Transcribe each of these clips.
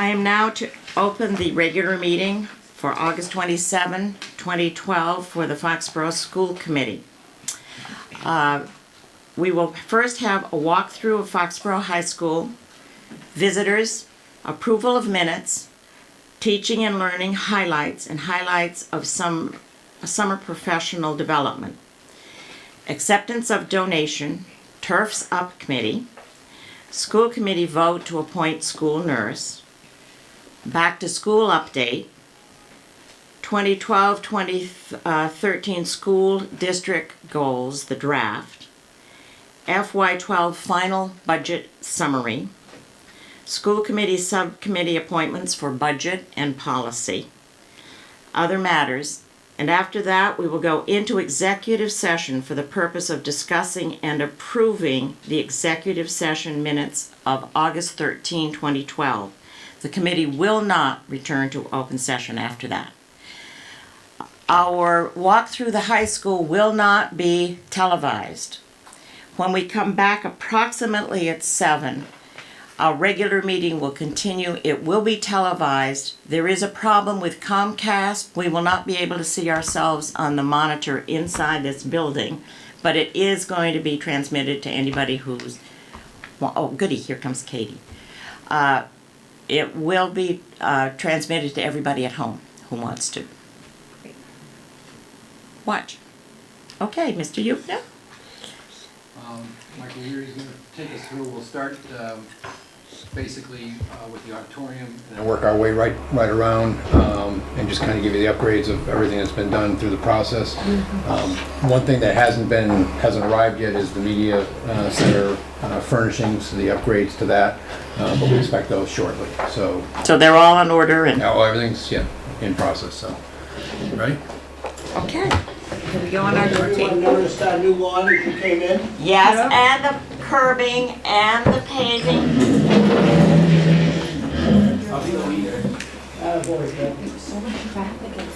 I am now to open the regular meeting for August 27, 2012 for the Foxborough School Committee. We will first have a walkthrough of Foxborough High School, visitors, approval of minutes, teaching and learning highlights, and highlights of some summer professional development, acceptance of donation, Turf's Up Committee, school committee vote to appoint school nurse, back to school update, 2012-2013 school district goals, the draft, FY12 final budget summary, school committee subcommittee appointments for budget and policy, other matters, and after that we will go into executive session for the purpose of discussing and approving the executive session minutes of August 13, 2012. The committee will not return to open session after that. Our walk through the high school will not be televised. When we come back approximately at 7, our regular meeting will continue. It will be televised. There is a problem with Comcast. We will not be able to see ourselves on the monitor inside this building, but it is going to be transmitted to anybody who's, well, oh goody, here comes Katie. It will be transmitted to everybody at home who wants to. Watch. Okay, Mr. Yukna. Michael here is going to take us through. We'll start basically with the auditorium and work our way right around and just kind of give you the upgrades of everything that's been done through the process. One thing that hasn't arrived yet is the media center furnishings, the upgrades to that, but we expect those shortly. So they're all in order and everything's in process. So ready? Okay. Can we go on our routine? Everyone noticed our new lawn as you came in? Yes, and the curbing and the paving. I'll be the leader. So much traffic at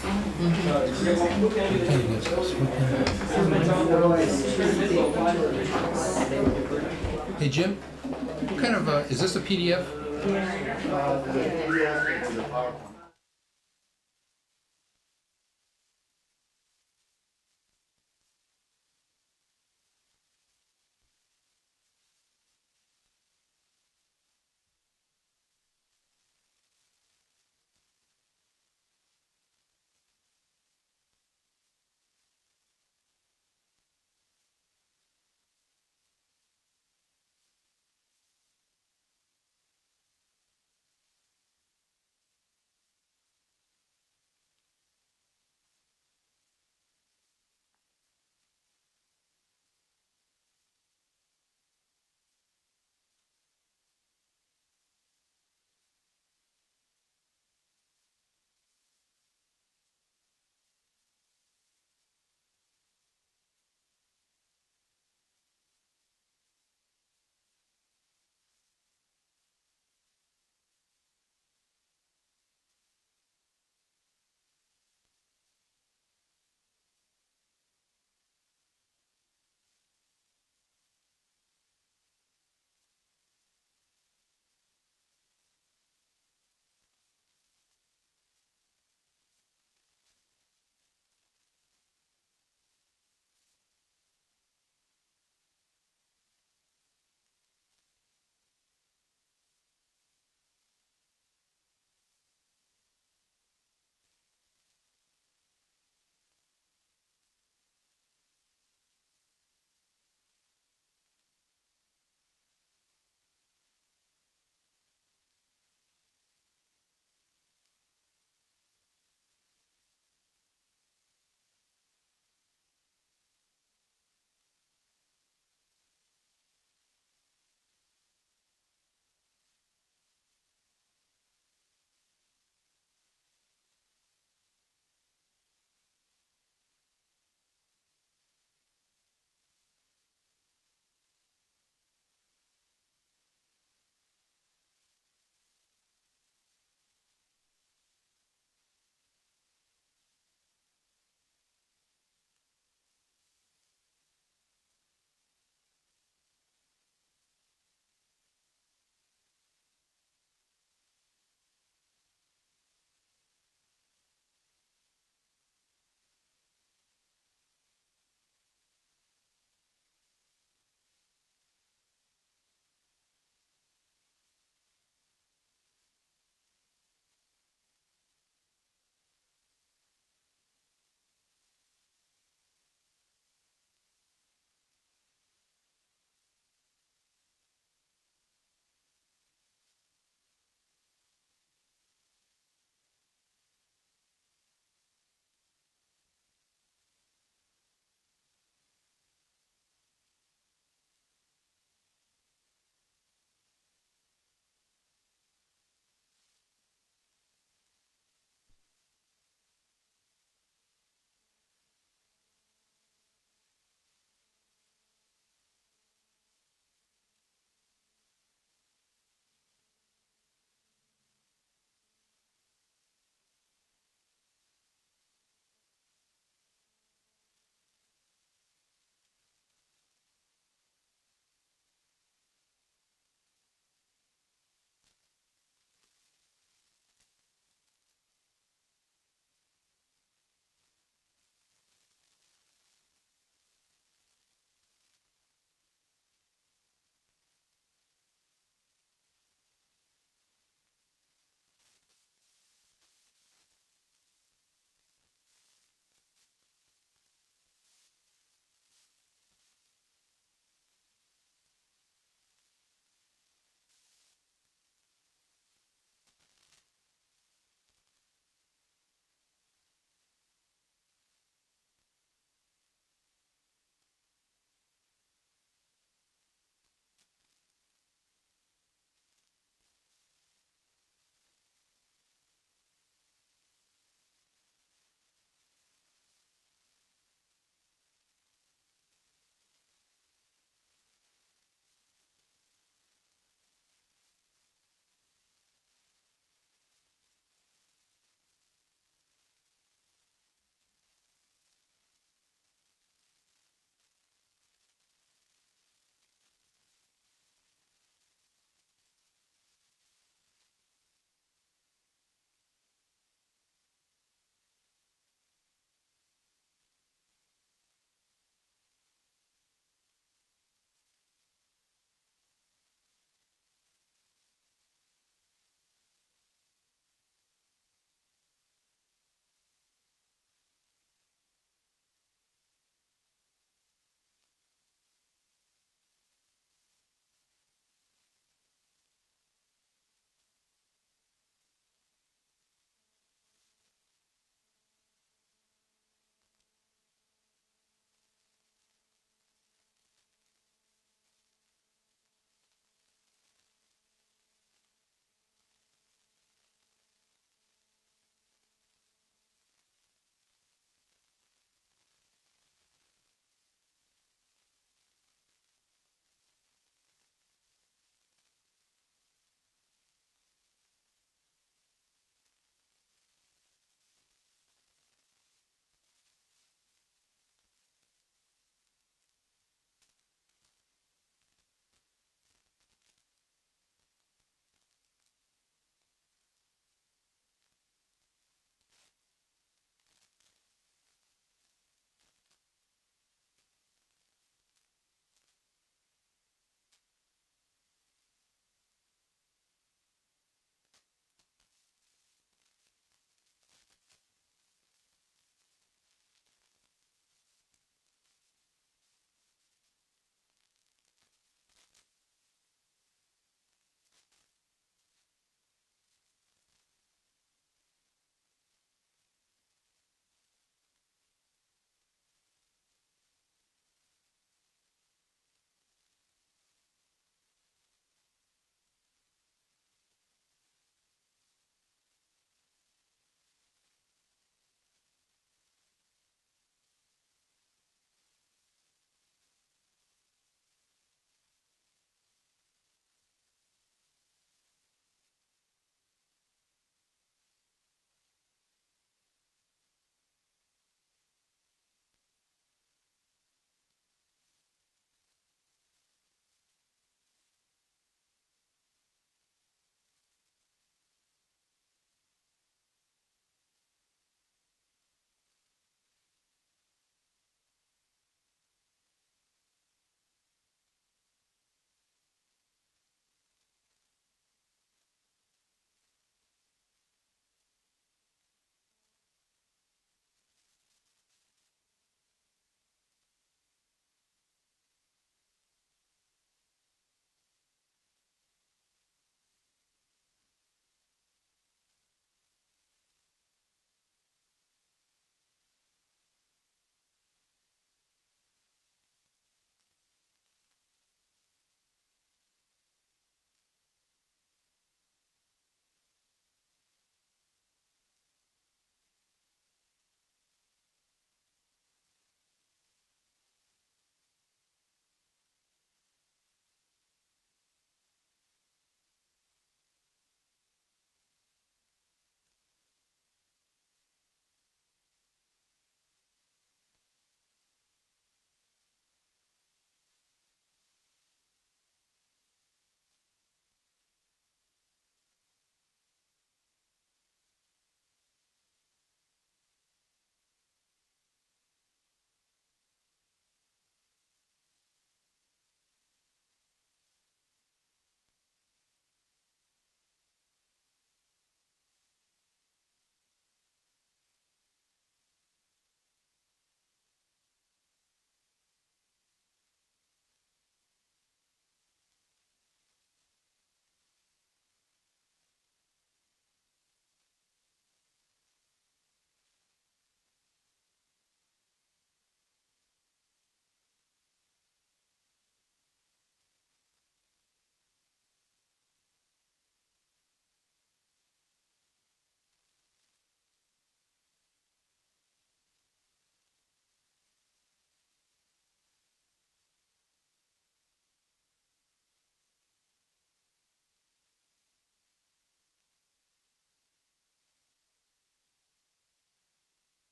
Hey Jim, what kind of is this a PDF?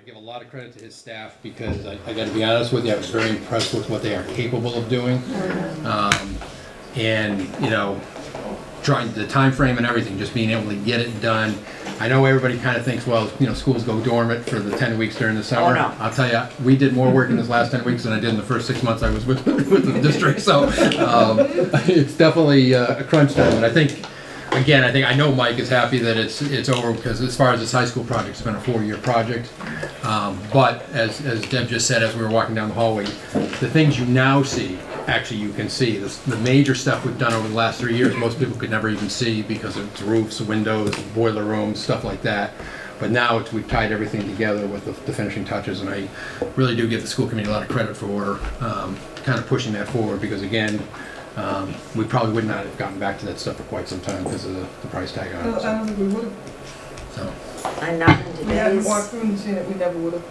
give a lot of credit to his staff because I got to be honest with you, I was very impressed with what they are capable of doing. And, you know, trying the time frame and everything, just being able to get it done. I know everybody kind of thinks, well, you know, schools go dormant for the 10 weeks during the summer. Oh, no. I'll tell you, we did more work in this last 10 weeks than I did in the first 6 months I was with the district. So it's definitely a crunch time. And I think, again, I know Mike is happy that it's over because as far as this high school project, it's been a 4-year project. But as Deb just said, as we were walking down the hallway, the things you now see, actually you can see. The major stuff we've done over the last 3 years, most people could never even see because it's roofs, windows, boiler rooms, stuff like that. But now we've tied everything together with the finishing touches, and I really do give the school committee a lot of credit for kind of pushing that forward because, again, we probably would not have gotten back to that stuff for quite some time because of the price tag on it. I don't think we would have. So. I'm not in We hadn't today's. walked through and seen it, we never would have.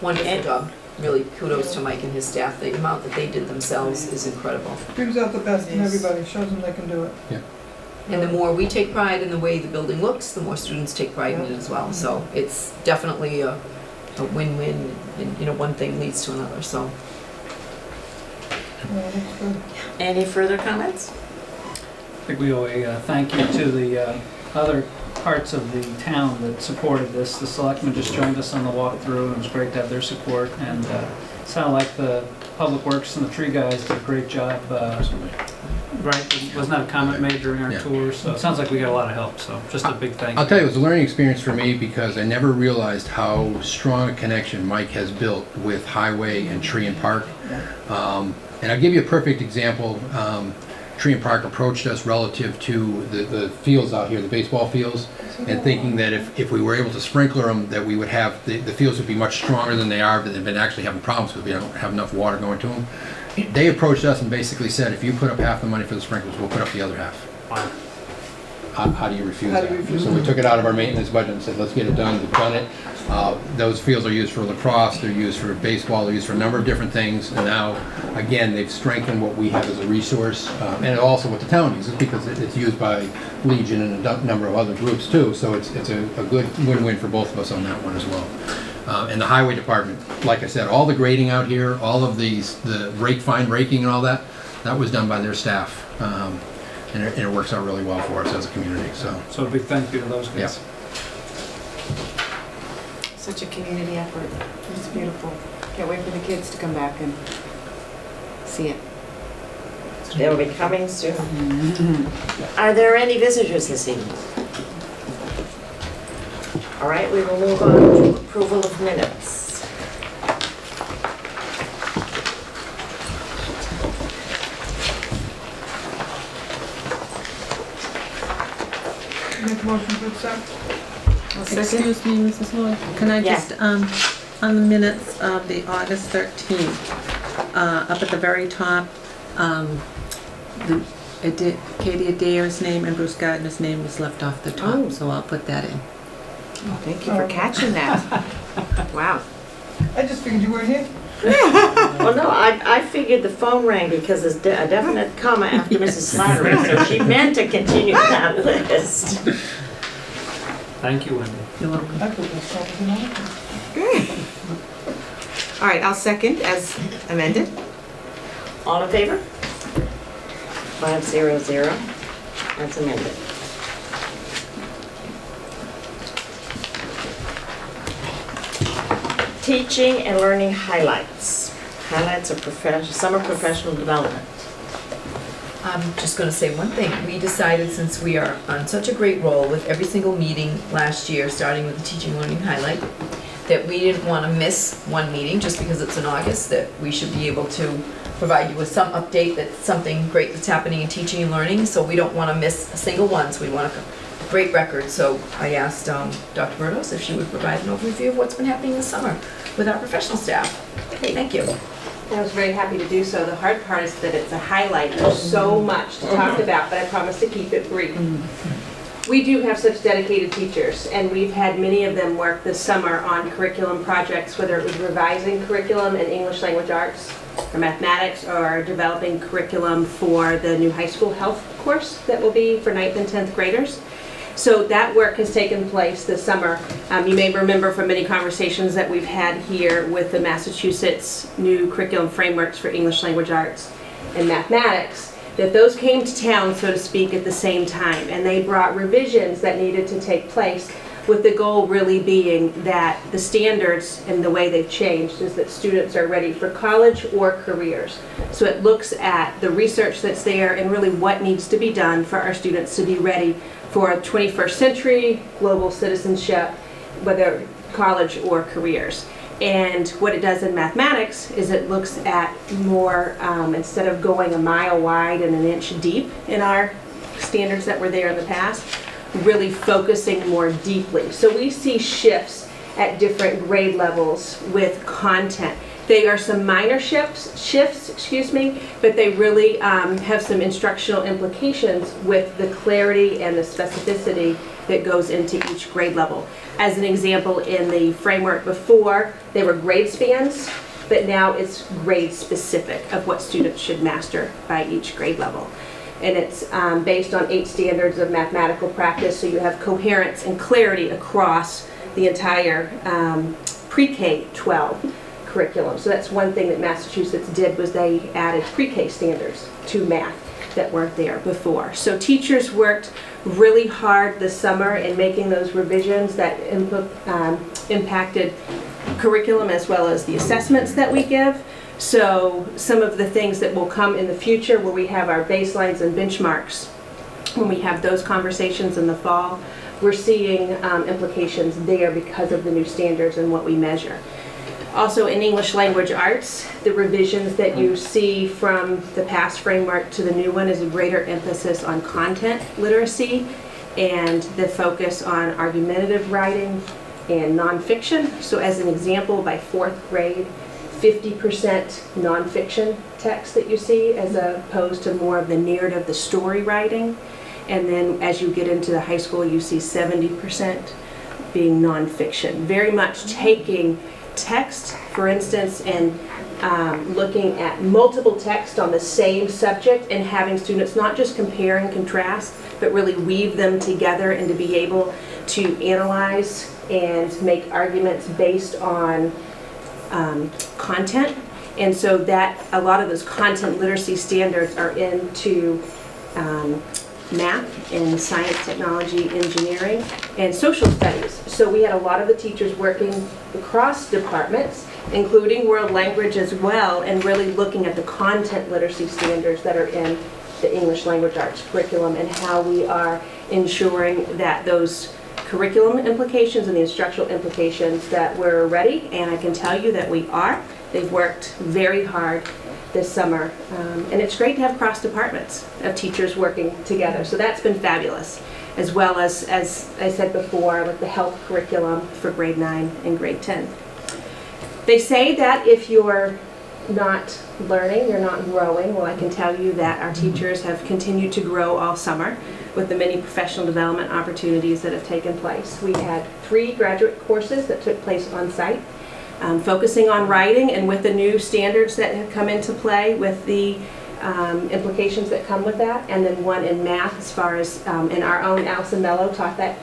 Wonderful job. Really kudos to Mike and his staff. The amount that they did themselves is incredible. Brings out the best in everybody, shows them they can do it. And the more we take pride in the way the building looks, the more students take pride in it as well. So it's definitely a win-win, and you know, one thing leads to another, so. Yeah, looks good. Any further comments? I think we owe a thank you to the other parts of the town that supported this. The selectmen just joined us on the walkthrough, and it was great to have their support. And sounded like the Public Works and the tree guys did a great job. Right? Wasn't that a comment made during our tour? So it sounds like we got a lot of help. So just a big thank you. I'll tell you, it was a learning experience for me because I never realized how strong a connection Mike has built with Highway and Tree and Park. And I'll give you a perfect example. Tree and Park approached us relative to the fields out here, the baseball fields, and thinking that if we were able to sprinkler them, that we would have, the fields would be much stronger than they are, but they've been actually having problems because we don't have enough water going to them. They approached us and basically said, if you put up half the money for the sprinklers, we'll put up the other half. Wow. How do you refuse How do that? you refuse So we took it out of our maintenance budget and said, let's get it done. We've done it. Those fields are used for lacrosse, they're used for baseball, they're used for a number of different things. And now, again, they've strengthened what we have as a resource, and also what the town uses because it's used by Legion and a number of other groups too. So it's a good win-win for both of us on that one as well. And the highway department, like I said, all the grading out here, all of the fine raking and all that, that was done by their staff. And it works out really well for us as a community. So a big thank you to those guys. Yes. Such a community effort. It's beautiful. Can't wait for the kids to come back and see it. They'll be coming soon. Are there any visitors this evening? All right, we will move on to approval of minutes. Make a motion to accept. Excuse me, Mrs. Lloyd, can I Yeah. just, on the minutes of the August 13th, up at the very top, Katie Adair's name and Bruce Gardner's name was left off the Oh. top, so I'll put that in. Oh, thank you for catching that. Wow. I just figured you weren't here. Well, no, I figured the phone rang because there's a definite comma after Mrs. Slattery, so she meant to continue that list. Thank you, Wendy. You're welcome. I put this stuff in all. All right, I'll second as amended. All in favor? 500. That's amended. Teaching and learning highlights. Highlights of summer professional development. I'm just gonna say one thing. We decided, since we are on such a great roll with every single meeting last year, starting with the teaching and learning highlight, that we didn't wanna miss one meeting just because it's in August, that we should be able to provide you with some update that's something great that's happening in teaching and learning, so we don't wanna miss a single one, so we want a great record. So I asked Dr. Burdos if she would provide an overview of what's been happening this summer with our professional staff. Thank you. I was very happy to do so. The hard part is that it's a highlight. There's so much to talk about, but I promise to keep it brief. We do have such dedicated teachers, and we've had many of them work this summer on curriculum projects, whether it was revising curriculum in English language arts or mathematics, or developing curriculum for the new high school health course that will be for 9th and 10th graders. So that work has taken place this summer. You may remember from many conversations that we've had here with the Massachusetts new curriculum frameworks for English language arts and mathematics, that those came to town, so to speak, at the same time. And they brought revisions that needed to take place, with the goal really being that the standards and the way they've changed is that students are ready for college or careers. So it looks at the research that's there and really what needs to be done for our students to be ready for 21st century global citizenship, whether college or careers. And what it does in mathematics is it looks at more, instead of going a mile wide and an inch deep in our standards that were there in the past, really focusing more deeply. So we see shifts at different grade levels with content. They are some minor shifts, but they really have some instructional implications with the clarity and the specificity that goes into each grade level. As an example, in the framework before, they were grade spans, but now it's grade specific of what students should master by each grade level. And it's based on 8 standards of mathematical practice, so you have coherence and clarity across the entire pre-K-12 curriculum. So that's one thing that Massachusetts did, was they added pre-K standards to math that weren't there before. So teachers worked really hard this summer in making those revisions that impacted curriculum as well as the assessments that we give. So some of the things that will come in the future, where we have our baselines and benchmarks, when we have those conversations in the fall, we're seeing implications there because of the new standards and what we measure. Also in English language arts, the revisions that you see from the past framework to the new one is a greater emphasis on content literacy and the focus on argumentative writing and nonfiction. So as an example, by 4th grade, 50% nonfiction text that you see, as opposed to more of the narrative, the story writing. And then as you get into the high school, you see 70% being nonfiction. Very much taking text, for instance, and looking at multiple text on the same subject and having students not just compare and contrast, but really weave them together and to be able to analyze and make arguments based on content. And so that a lot of those content literacy standards are into math and science, technology, engineering, and social studies. So we had a lot of the teachers working across departments, including world language as well, and really looking at the content literacy standards that are in the English language arts curriculum and how we are ensuring that those curriculum implications and the instructional implications that we're ready, and I can tell you that we are. They've worked very hard this summer, and it's great to have cross departments of teachers working together, so that's been fabulous, as well as I said before, like the health curriculum for grade 9 and grade 10. They say that if you're not learning, you're not growing. Well, I can tell you that our teachers have continued to grow all summer with the many professional development opportunities that have taken place. We had 3 graduate courses that took place on site, focusing on writing, and with the new standards that have come into play with the implications that come with that, and then 1 in math, as far as in our own Allison Mello taught that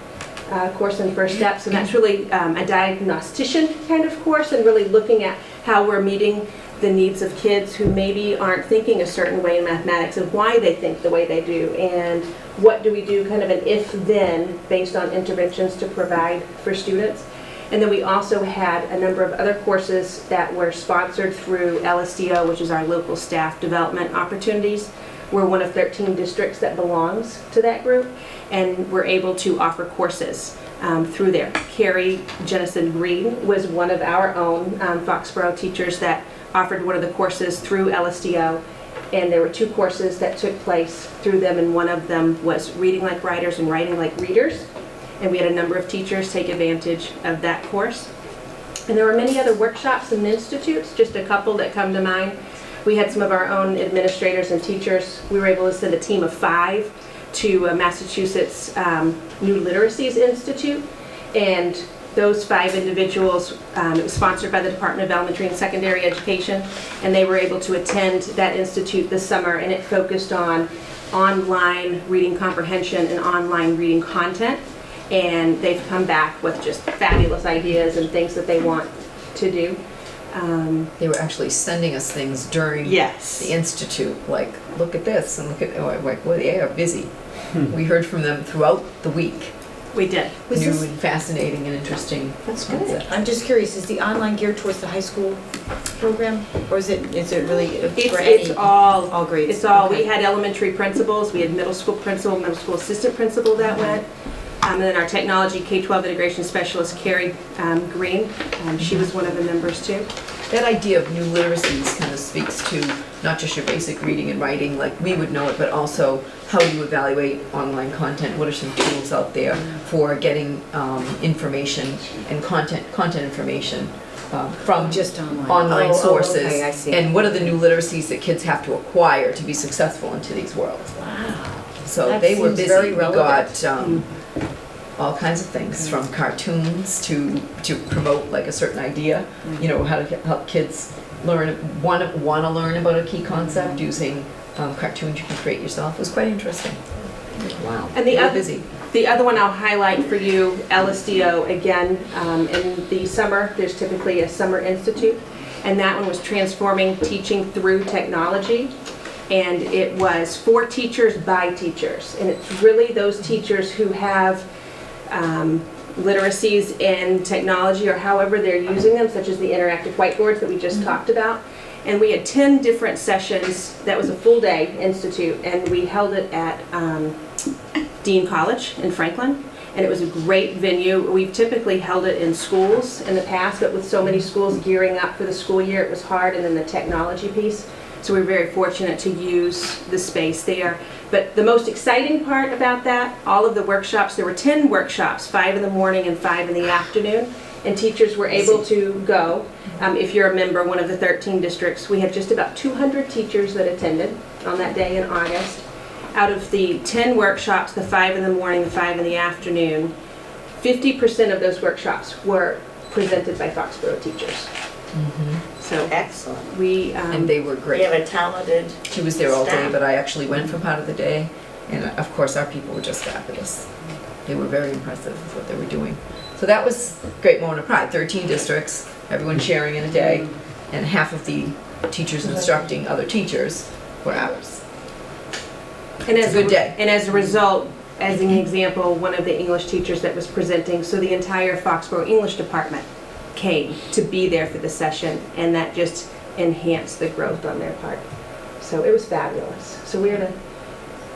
course in First Steps, and that's really a diagnostician kind of course, and really looking at how we're meeting the needs of kids who maybe aren't thinking a certain way in mathematics and why they think the way they do, and what do we do, kind of an if-then based on interventions to provide for students. And then we also had a number of other courses that were sponsored through LSDO, which is our local staff development opportunities. We're one of 13 districts that belongs to that group, and we're able to offer courses through there. Carrie Jennison Green was one of our own Foxborough teachers that offered one of the courses through LSDO, and there were 2 courses that took place through them, and one of them was reading like writers and writing like readers. And we had a number of teachers take advantage of that course. And there were many other workshops and institutes, just a couple that come to mind. We had some of our own administrators and teachers. We were able to send a team of 5 to Massachusetts New Literacies Institute and those 5 individuals, it was sponsored by the Department of Elementary and Secondary Education, and they were able to attend that institute this summer, and it focused on online reading comprehension and online reading content. And they've come back with just fabulous ideas and things that they want to do. They were actually sending us things during Yes. the institute, like, look at this and look at, oh, like, well, they are busy. We heard from them throughout the week. We did. Was New this- and fascinating and interesting. That's good. concepts. I'm just curious, is the online geared towards the high school program? Or is it really for It's any, all grades? It's all, we Okay. had elementary principals, we had middle school principal, middle school assistant principal that went. And then our technology K-12 integration specialist, Carrie Green, she was one of the members too. That idea of new literacies kind of speaks to not just your basic reading and writing, like we would know it, but also how you evaluate online content. What are some tools out there for getting information and content information from Just online? online sources? Okay, I see. And what are the new literacies that kids have to acquire to be successful into these worlds? Wow. So That they were seems busy. very We relevant. got all kinds of things, from cartoons to promote like a certain idea, you know, how to help kids learn, want to learn about a key concept using cartoons you can create yourself. It was quite interesting. Wow. And They were busy. the other one I'll highlight for you, LSDO, again, in the summer, there's typically a summer institute, and that one was transforming teaching through technology. And it was for teachers by teachers. And it's really those teachers who have literacies in technology or however they're using them, such as the interactive whiteboards that we just talked about. And we had 10 different sessions. That was a full day institute, and we held it at Dean College in Franklin. And it was a great venue. We've typically held it in schools in the past, but with so many schools gearing up for the school year, it was hard, and then the technology piece. So we're very fortunate to use the space there. But the most exciting part about that, all of the workshops, there were 10 workshops, 5 in the morning and 5 in the afternoon, and teachers were able to go. If you're a member, one of the 13 districts, we had just about 200 teachers that attended on that day in August. Out of the 10 workshops, the 5 in the morning and 5 in the afternoon, 50% of those workshops were presented by Foxborough teachers. So Excellent. And they were We great. have a talented She was there all day, staff. but I actually went for part of the day. And of course, our people were just fabulous. They were very impressive with what they were doing. So that was a great moment of pride. 13 districts, everyone sharing in a day, and half of the teachers instructing other teachers were ours. And It's a good day. And as a result, as an example, one of the English teachers that was presenting, so the entire Foxborough English department came to be there for the session, and that just enhanced the growth on their part. So it was fabulous. So we're in a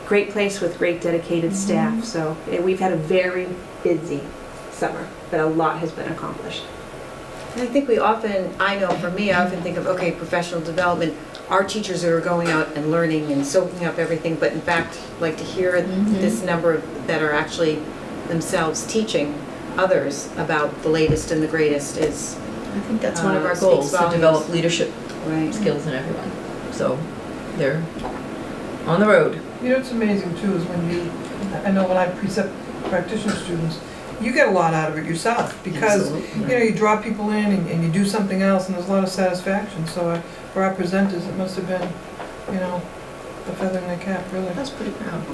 great place with great dedicated staff. So we've had a very busy summer, but a lot has been accomplished. And I think I know for me, I often think of, okay, professional development, our teachers are going out and learning and soaking up everything, but in fact, like to hear this number that are actually themselves teaching others about the latest and the greatest is, I think that's one of our Speaks goals, to volumes. develop leadership right. skills in everyone. So they're on the road. You know, what's amazing too is I know when I precept practitioner students, you get a lot out of it yourself because, Absolutely. you draw people in and you do something else and there's a lot of satisfaction. So for our presenters, it must have been, a feather in their cap, really. I was pretty proud.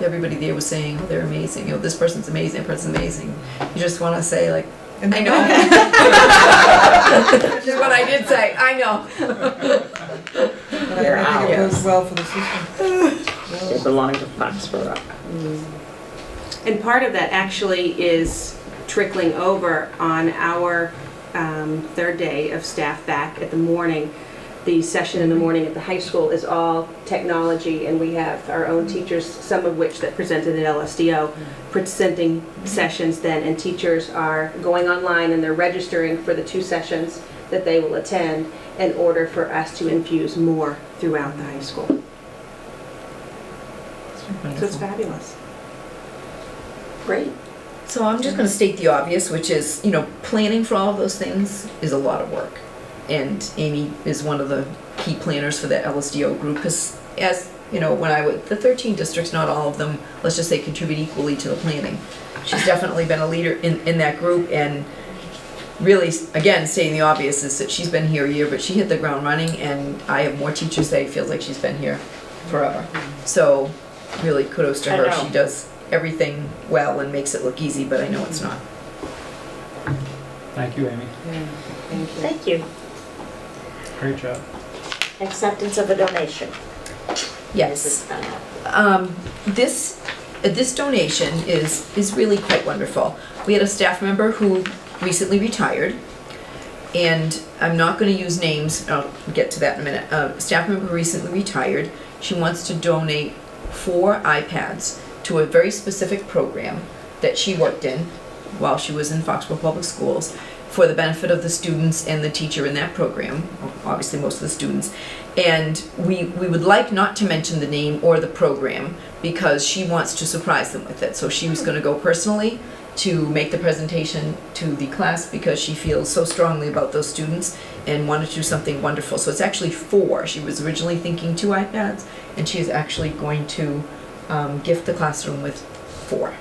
Everybody there was saying, oh, they're amazing. This person's amazing, that person's amazing. You just want to say, like, And I know. Which is what I did say, I know. But I think it goes well for the system. They belong to Foxborough. And part of that actually is trickling over on our third day of staff back at the morning. The session in the morning at the high school is all technology, and we have our own teachers, some of which that presented at LSDO, presenting sessions then, and teachers are going online and they're registering for the 2 sessions that they will attend in order for us to infuse more throughout the high school. So it's fabulous. Great. So I'm just going to state the obvious, which is, planning for all of those things is a lot of work. And Amy is one of the key planners for the LSDO group, because when the 13 districts, not all of them, let's just say, contribute equally to the planning. She's definitely been a leader in that group, and really, again, stating the obvious is that she's been here a year, but she hit the ground running, and I have more teachers that it feels like she's been here forever. So really kudos to I her. know. She does everything well and makes it look easy, but I know it's not. Thank you, Amy. Thank you. Great job. Acceptance of a donation. Yes. This donation is really quite wonderful. We had a staff member who recently retired, and I'm not going to use names, I'll get to that in a minute. A staff member who recently retired, she wants to donate 4 iPads to a very specific program that she worked in while she was in Foxborough Public Schools for the benefit of the students and the teacher in that program, obviously most of the students. And we would like not to mention the name or the program because she wants to surprise them with it. So she was going to go personally to make the presentation to the class because she feels so strongly about those students and wanted to do something wonderful. So it's actually 4. She was originally thinking 2 iPads, and she is actually going to gift the classroom with 4.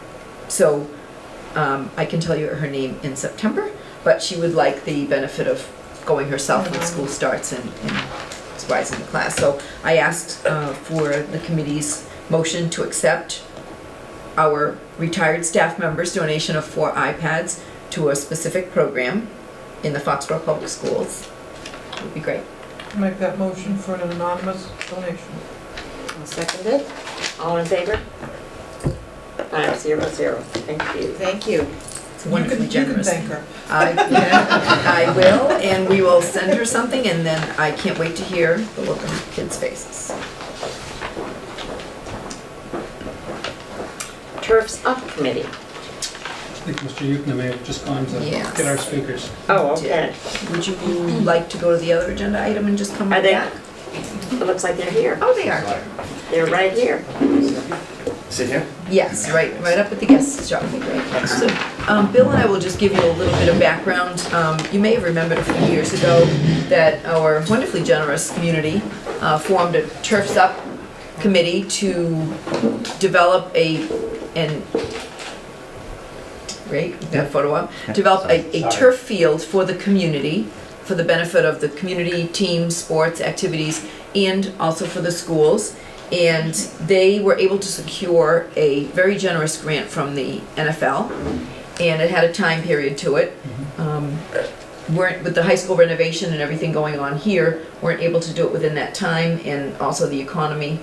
So I can tell you her name in September, but she would like the benefit of going herself when school starts and surprising the class. So I asked for the committee's motion to accept our retired staff members' donation of 4 iPads to a specific program in the Foxborough Public Schools. It would be great. Make that motion for an anonymous donation. I'll second it. All in favor? 500. Thank you. Thank you. It's wonderfully generous. You can thank her. I will, and we will send her something, and then I can't wait to hear the look on the kids' faces. Turfs Up Committee. I think Mr. Yukna may have just gone to Yes. get our speakers. Oh, okay. Would you like to go to the other agenda item and just come Are right they? back? It looks like they're here. Oh, they are. They're right here. Sit here? Yes, right up at the guest shop. So, Bill and I will just give you a little bit of background. You may have remembered a few years ago that our wonderfully generous community formed a Turfs Up committee to develop develop a turf field for the community, for the benefit of the community, teams, sports, activities, and also for the schools. And they were able to secure a very generous grant from the NFL, and it had a time period to it. With the high school renovation and everything going on here, weren't able to do it within that time, and also the economy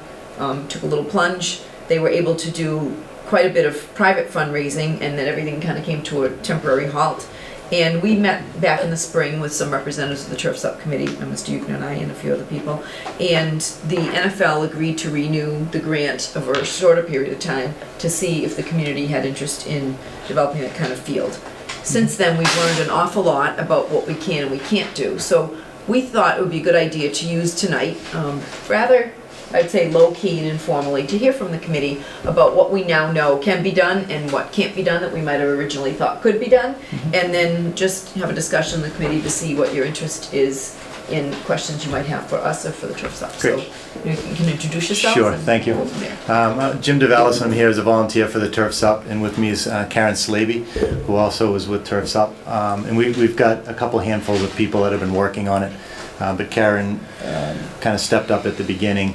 took a little plunge. They were able to do quite a bit of private fundraising, and then everything kind of came to a temporary halt. And we met back in the spring with some representatives of the Turfs Up Committee, Mr. Yukna and I and a few other people, and the NFL agreed to renew the grant over a shorter period of time to see if the community had interest in developing that kind of field. Since then, we've learned an awful lot about what we can and we can't do. So we thought it would be a good idea to use tonight, rather, I'd say low-key and informally, to hear from the committee about what we now know can be done and what can't be done that we might have originally thought could be done, and then just have a discussion in the committee to see what your interest is in questions you might have for us or for the Turfs Up. So you can introduce yourself. Sure, and thank you. go from there. Jim DeValis, I'm here as a volunteer for the Turfs Up, and with me is Karen Slaby, who also was with Turfs Up. And we've got a couple handfuls of people that have been working on it, but Karen kind of stepped up at the beginning,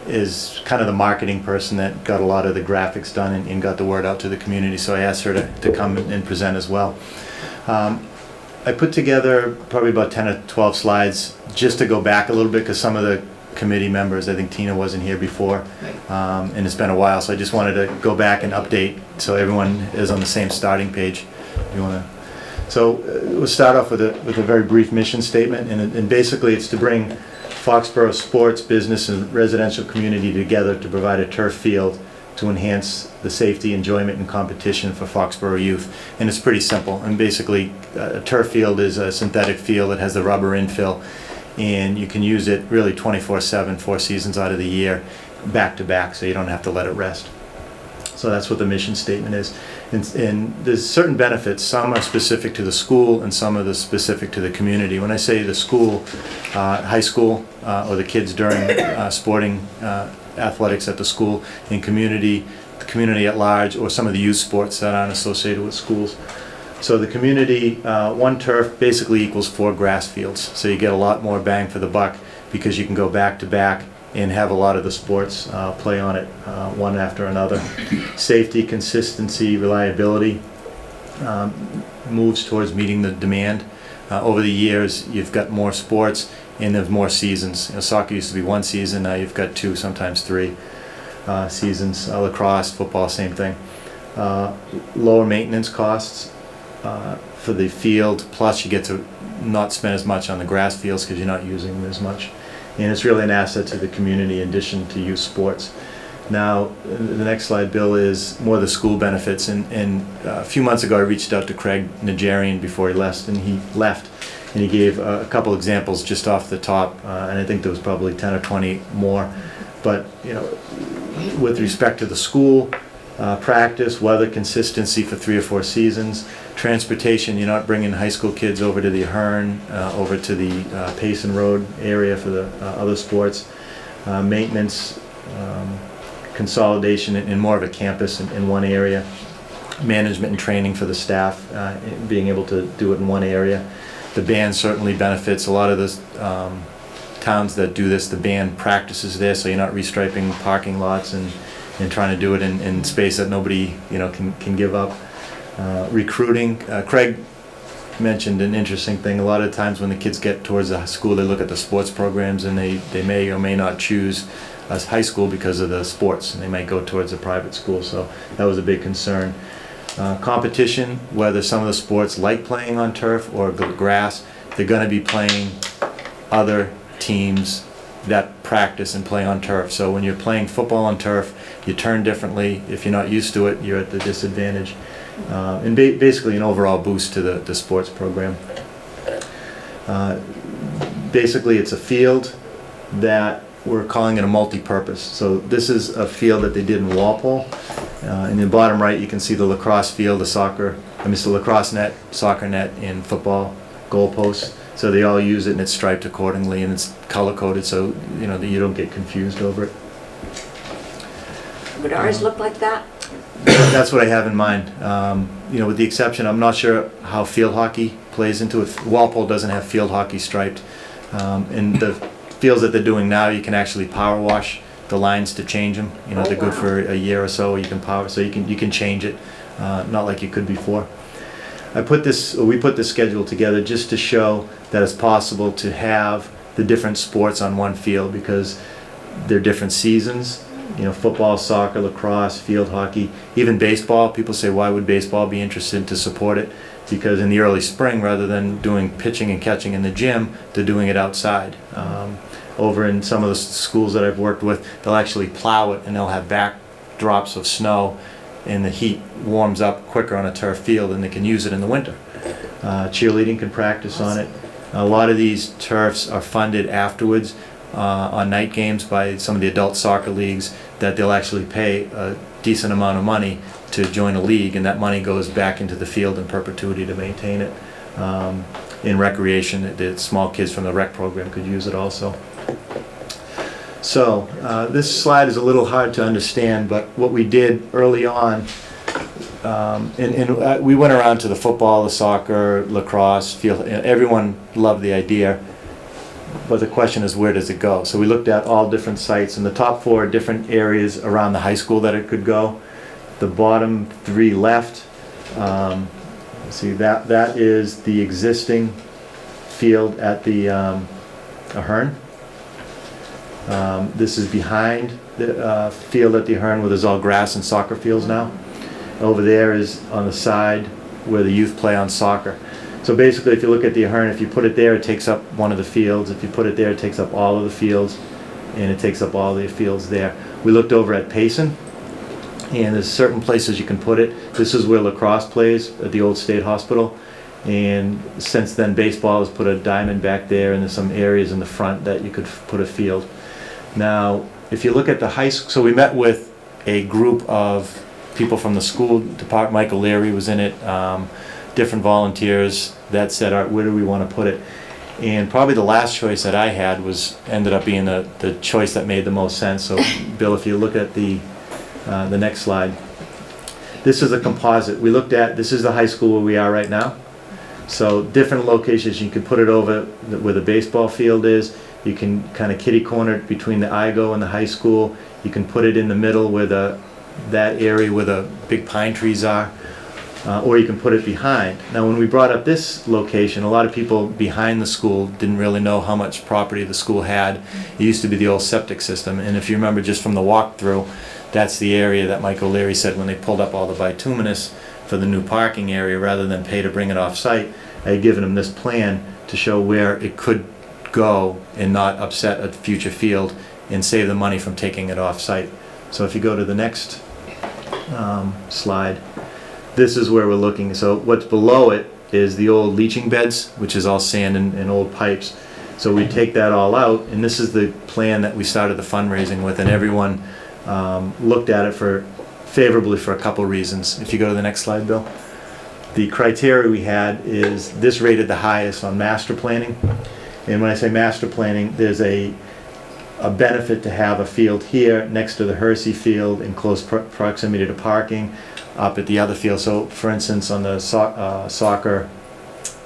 is kind of the marketing person that got a lot of the graphics done and got the word out to the community, so I asked her to come and present as well. I put together probably about 10 or 12 slides just to go back a little bit because some of the committee members, I think Tina wasn't here before, and it's been a while, so I just wanted to go back and update so everyone is on the same starting page. You want to? So we'll start off with a very brief mission statement, and basically it's to bring Foxborough sports, business, and residential community together to provide a turf field to enhance the safety, enjoyment, and competition for Foxborough youth. And it's pretty simple. And basically, a turf field is a synthetic field that has the rubber infill, and you can use it really 24/7, 4 seasons out of the year, back to back, so you don't have to let it rest. So that's what the mission statement is. And there's certain benefits. Some are specific to the school and some are specific to the community. When I say the school, high school, or the kids during sporting athletics at the school, and community, the community at large, or some of the youth sports that aren't associated with schools. So the community, one turf basically equals 4 grass fields. So you get a lot more bang for the buck because you can go back to back and have a lot of the sports play on it one after another. Safety, consistency, reliability moves towards meeting the demand. Over the years, you've got more sports and there's more seasons. You know, soccer used to be 1 season, now you've got 2, sometimes 3 seasons. Lacrosse, football, same thing. Lower maintenance costs for the field, plus you get to not spend as much on the grass fields because you're not using them as much. And it's really an asset to the community in addition to youth sports. Now, the next slide, Bill, is more of the school benefits. And a few months ago, I reached out to Craig Najarian before he left, and he gave a couple examples just off the top, and I think there was probably 10 or 20 more. But, you know, with respect to the school, practice, weather consistency for 3 or 4 seasons, transportation, you're not bringing high school kids over to the Ahern, over to the Payson Road area for the other sports, maintenance, consolidation in more of a campus in one area, management and training for the staff, being able to do it in one area. The band certainly benefits. A lot of the towns that do this, the band practices there, so you're not restriping parking lots and trying to do it in space that nobody, you know, can give up. Recruiting, Craig mentioned an interesting thing. A lot of times when the kids get towards the school, they look at the sports programs and they may or may not choose a high school because of the sports, and they might go towards a private school, so that was a big concern. Competition, whether some of the sports like playing on turf or grass, they're going to be playing other teams that practice and play on turf. So when you're playing football on turf, you turn differently. If you're not used to it, you're at the disadvantage. And basically an overall boost to the sports program. Basically it's a field that we're calling it a multi-purpose. So this is a field that they did in Walpole. In the bottom right you can see the lacrosse field, the lacrosse net, soccer net, and football goalposts. So they all use it and it's striped accordingly and it's color coded so you know that you don't get confused over it. Would ours look like that? That's what I have in mind. You know, with the exception, I'm not sure how field hockey plays into it. Walpole doesn't have field hockey striped. And the fields that they're doing now, you can actually power wash the lines to change them. You know, they're good for a year or so. You can power, so you can change it, not like you could before. We put this schedule together just to show that it's possible to have the different sports on one field because they're different seasons. You know, football, soccer, lacrosse, field hockey, even baseball. People say, why would baseball be interested to support it? Because in the early spring, rather than doing pitching and catching in the gym, they're doing it outside. Over in some of the schools that I've worked with, they'll actually plow it and they'll have backdrops of snow and the heat warms up quicker on a turf field and they can use it in the winter. Cheerleading can practice on it. A lot of these turfs are funded afterwards on night games by some of the adult soccer leagues that they'll actually pay a decent amount of money to join a league, and that money goes back into the field in perpetuity to maintain it. In recreation, the small kids from the rec program could use it also. So this slide is a little hard to understand, but what we did early on, we went around to the football, the soccer, lacrosse, field. Everyone loved the idea. But the question is, where does it go? So we looked at all different sites, and the top 4 different areas around the high school that it could go. The bottom 3 left, see that is the existing field at the Ahern. This is behind the field at the Ahern where there's all grass and soccer fields now. Over there is on the side where the youth play on soccer. So basically, if you look at the Ahern, if you put it there, it takes up one of the fields. If you put it there, it takes up all of the fields, and it takes up all the fields there. We looked over at Payson, and there's certain places you can put it. This is where lacrosse plays at the old state hospital, and since then, baseball has put a diamond back there, and there's some areas in the front that you could put a field. Now, if you look at the high school, so we met with a group of people from the school department. Michael Leary was in it. Different volunteers that said, all right, where do we want to put it? And probably the last choice that I had ended up being the choice that made the most sense. So Bill, if you look at the next slide, This is a composite. We looked at, this is the high school where we are right now. So different locations, you could put it over where the baseball field is. You can kind of kitty corner it between the IGO and the high school. You can put it in the middle where that area where the big pine trees are. Or you can put it behind. Now when we brought up this location, a lot of people behind the school didn't really know how much property the school had. It used to be the old septic system, and if you remember just from the walkthrough, that's the area that Mike O'Leary said when they pulled up all the bituminous for the new parking area, rather than pay to bring it off-site, I had given him this plan to show where it could go and not upset a future field and save the money from taking it off-site. So if you go to the next slide, this is where we're looking. So what's below it is the old leaching beds, which is all sand and old pipes. So we take that all out, and this is the plan that we started the fundraising with, and everyone looked at it favorably for a couple reasons. If you go to the next slide, Bill. The criteria we had is this rated the highest on master planning. And when I say master planning, there's a benefit to have a field here next to the Hersey field in close proximity to parking up at the other field. So for instance, on the soccer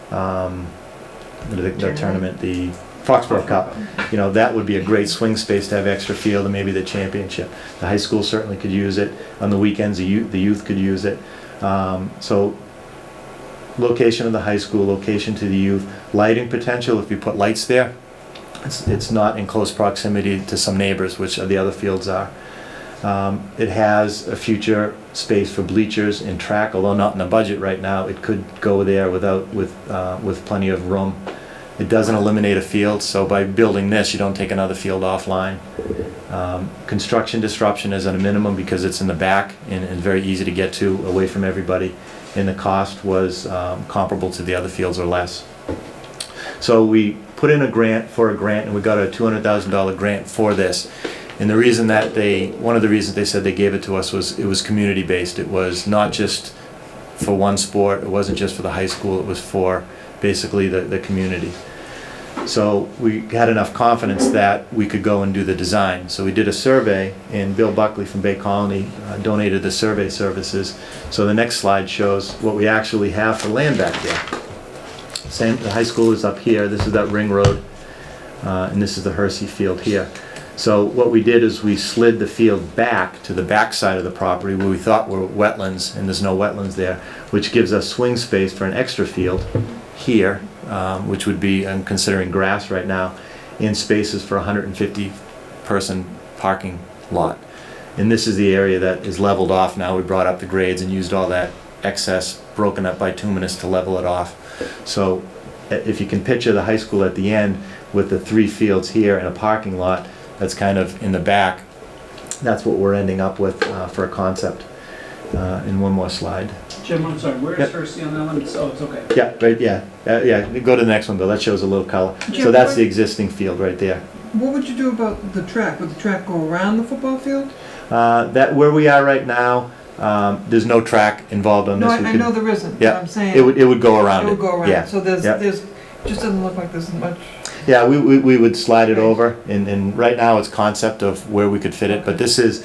the tournament, the Foxborough Cup, you know, that would be a great swing space to have extra field, and maybe the championship. The high school certainly could use it. On the weekends, the youth could use it. So location of the high school, location to the youth, lighting potential, if you put lights there, it's not in close proximity to some neighbors, which the other fields are. It has a future space for bleachers and track, although not in the budget right now. It could go there with plenty of room. It doesn't eliminate a field, so by building this, you don't take another field offline. Construction disruption is at a minimum because it's in the back and very easy to get to, away from everybody. And the cost was comparable to the other fields or less. So we put in a grant, and we got a $200,000 grant for this. And the reason that one of the reasons they said they gave it to us was it was community based. It was not just for one sport, it wasn't just for the high school, it was for basically the community. So we had enough confidence that we could go and do the design. So we did a survey, and Bill Buckley from Bay Colony donated the survey services. So the next slide shows what we actually have for land back there. The high school is up here, this is that ring road, and this is the Hersey field here. So what we did is we slid the field back to the back side of the property where we thought were wetlands, and there's no wetlands there, which gives us swing space for an extra field here, which would be, I'm considering grass right now, and spaces for 150 person parking lot. And this is the area that is leveled off now. We brought up the grades and used all that excess broken up bituminous to level it off. So if you can picture the high school at the end with the 3 fields here and a parking lot that's kind of in the back, that's what we're ending up with for a concept. In one more slide. Jim, I'm sorry, where is Hersey on that one? Oh, it's okay. Yeah, right, yeah. Yeah, go to the next one, Bill. That shows a little color. Jim, So that's the existing field right there. What would you do about the track? Would the track go around the football field? That where we are right now, there's no track involved on No, this. I know there isn't, Yeah, but I'm saying. it would go around It would go around, Yeah. so there's, Yeah. just doesn't look like there's much. Yeah, we would slide it over, and right now it's concept of where we could fit it, but this is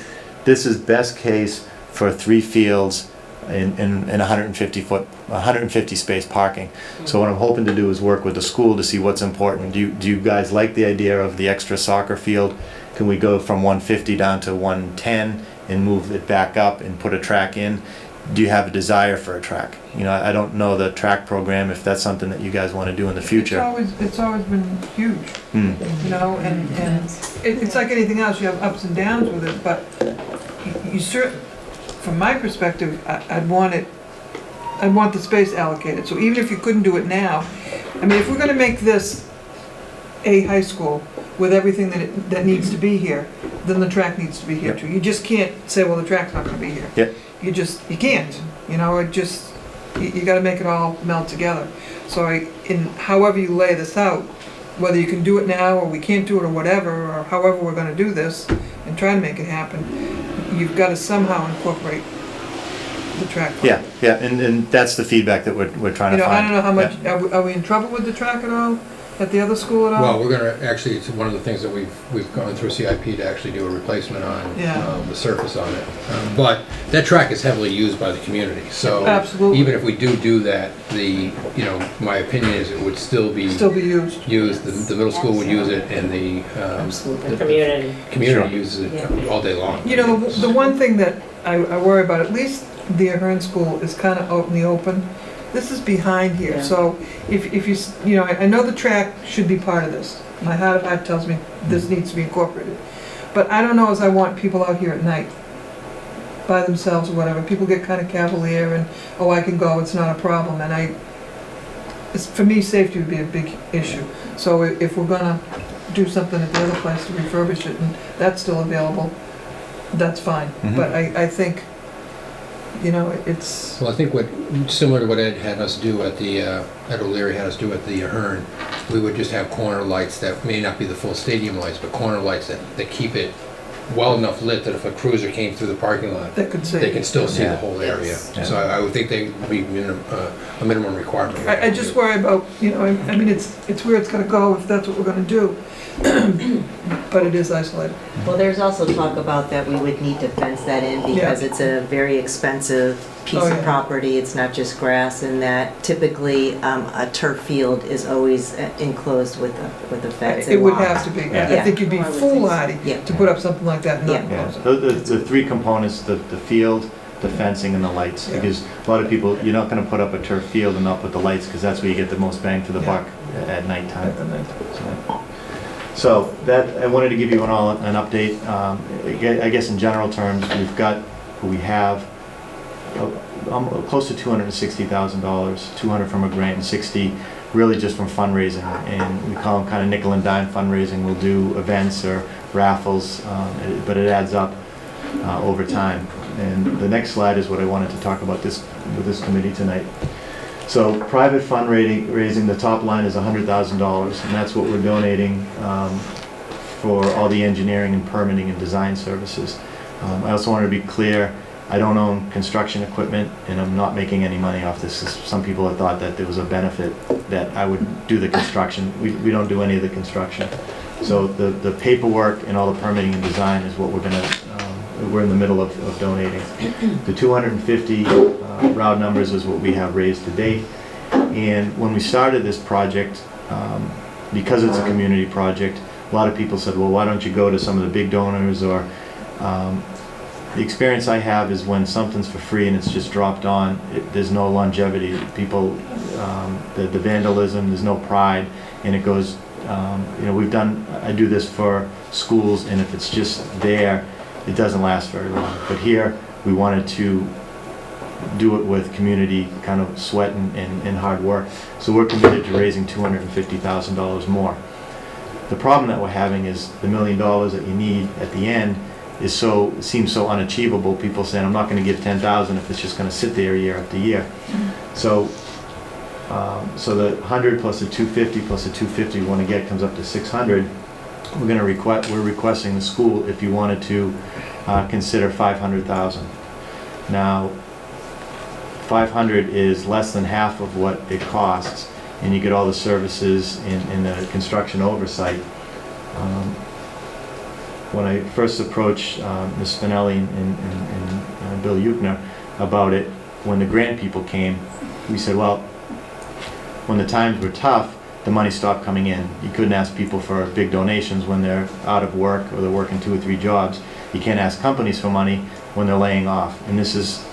best case for 3 fields in 150 space parking. So what I'm hoping to do is work with the school to see what's important. Do you guys like the idea of the extra soccer field? Can we go from 150 down to 110 and move it back up and put a track in? Do you have a desire for a track? You know, I don't know the track program, if that's something that you guys want to do in the future. It's always been huge, you know, and it's like anything else, you have ups and downs with it, but you certainly, from my perspective, I'd want the space allocated. So even if you couldn't do it now, I mean, if we're gonna make this a high school with everything that needs to be here, then the track needs to be here too. You just can't say, well, the track's not gonna be here. Yep. You can't, you know, you gotta make it all meld together. So however you lay this out, whether you can do it now or we can't do it or whatever, or however we're gonna do this and try to make it happen, you've gotta somehow incorporate the track. Yeah, and that's the feedback that we're trying You to know, find. I don't know how much, Yeah. are we in trouble with the track at all? at the other school at all? Well, we're gonna, actually, it's one of the things that we've gone through CIP to actually do a replacement on, Yeah. the surface on it. But that track is heavily used by the community, so. Absolutely. Even if we do that, my opinion is it would still be Still be used. used, the middle school would use it, and the Community. community uses it all day long. You know, the one thing that I worry about, at least the Ahern School is kind of out in the open. This is behind here, Yeah. so if you, you know, I know the track should be part of this. My heart of heart tells me this needs to be incorporated. But I don't know as I want people out here at night by themselves or whatever. People get kind of cavalier and, oh, I can go, it's not a problem. And for me, safety would be a big issue. So if we're gonna do something at the other place to refurbish it and that's still available, that's fine. Mhm. But I think, you know, it's, Well, I think similar to what Ed had us do Ed O'Leary had us do at the Ahern, we would just have corner lights that may not be the full stadium lights, but corner lights that keep it well enough lit that if a cruiser came through the parking lot, that could they say. can still see Yeah. the whole area. Yes. So I would think they would be a minimum requirement. I just worry about, you know, I mean, it's where it's gonna go if that's what we're gonna do. But it is isolated. Well, there's also talk about that we would need to fence that in because it's a very expensive piece Oh, of yeah. property. It's not just grass, and that typically a turf field is always enclosed with a fence and It would lawn. have to be. I Yeah. think you'd be foolhardy Yeah. to put up something like that and not Yeah. impose it. The three components, the field, the fencing, and the lights. Yeah. Because a lot of people, you're not gonna put up a turf field and not put the lights, because that's where you get the most bang for the Yeah. buck at nighttime. So that, I wanted to give you an update. I guess in general terms, we have close to $260,000, 200 from a grant and 60 really just from fundraising. And we call them kind of nickel and dime fundraising. We'll do events or raffles, but it adds up over time. And the next slide is what I wanted to talk about with this committee tonight. So private fundraising, the top line is $100,000, and that's what we're donating for all the engineering and permitting and design services. I also want to be clear, I don't own construction equipment, and I'm not making any money off this. Some people have thought that there was a benefit that I would do the construction. We don't do any of the construction. So the paperwork and all the permitting and design is what we're in the middle of donating. The 250 round numbers is what we have raised to date. And when we started this project, because it's a community project, a lot of people said, well, why don't you go to some of the big donors? Or the experience I have is when something's for free and it's just dropped on, there's no longevity. People, the vandalism, there's no pride, and it goes, I do this for schools, and if it's just there, it doesn't last very long. But here, we wanted to do it with community kind of sweat and hard work. So we're committed to raising $250,000 more. The problem that we're having is the $1 million that you need at the end seems so unachievable. People saying, I'm not going to give $10,000 if it's just going to sit there year after year. So the 100 plus the 250 plus the 250 we want to get comes up to 600. We're requesting the school if you wanted to consider 500,000. Now, 500 is less than half of what it costs, and you get all the services in the construction oversight. When I first approached Ms. Spinelli and Bill Euchner about it, when the grant people came, we said, well, when the times were tough, the money stopped coming in. You couldn't ask people for big donations when they're out of work or they're working 2 or 3 jobs. You can't ask companies for money when they're laying off. And this is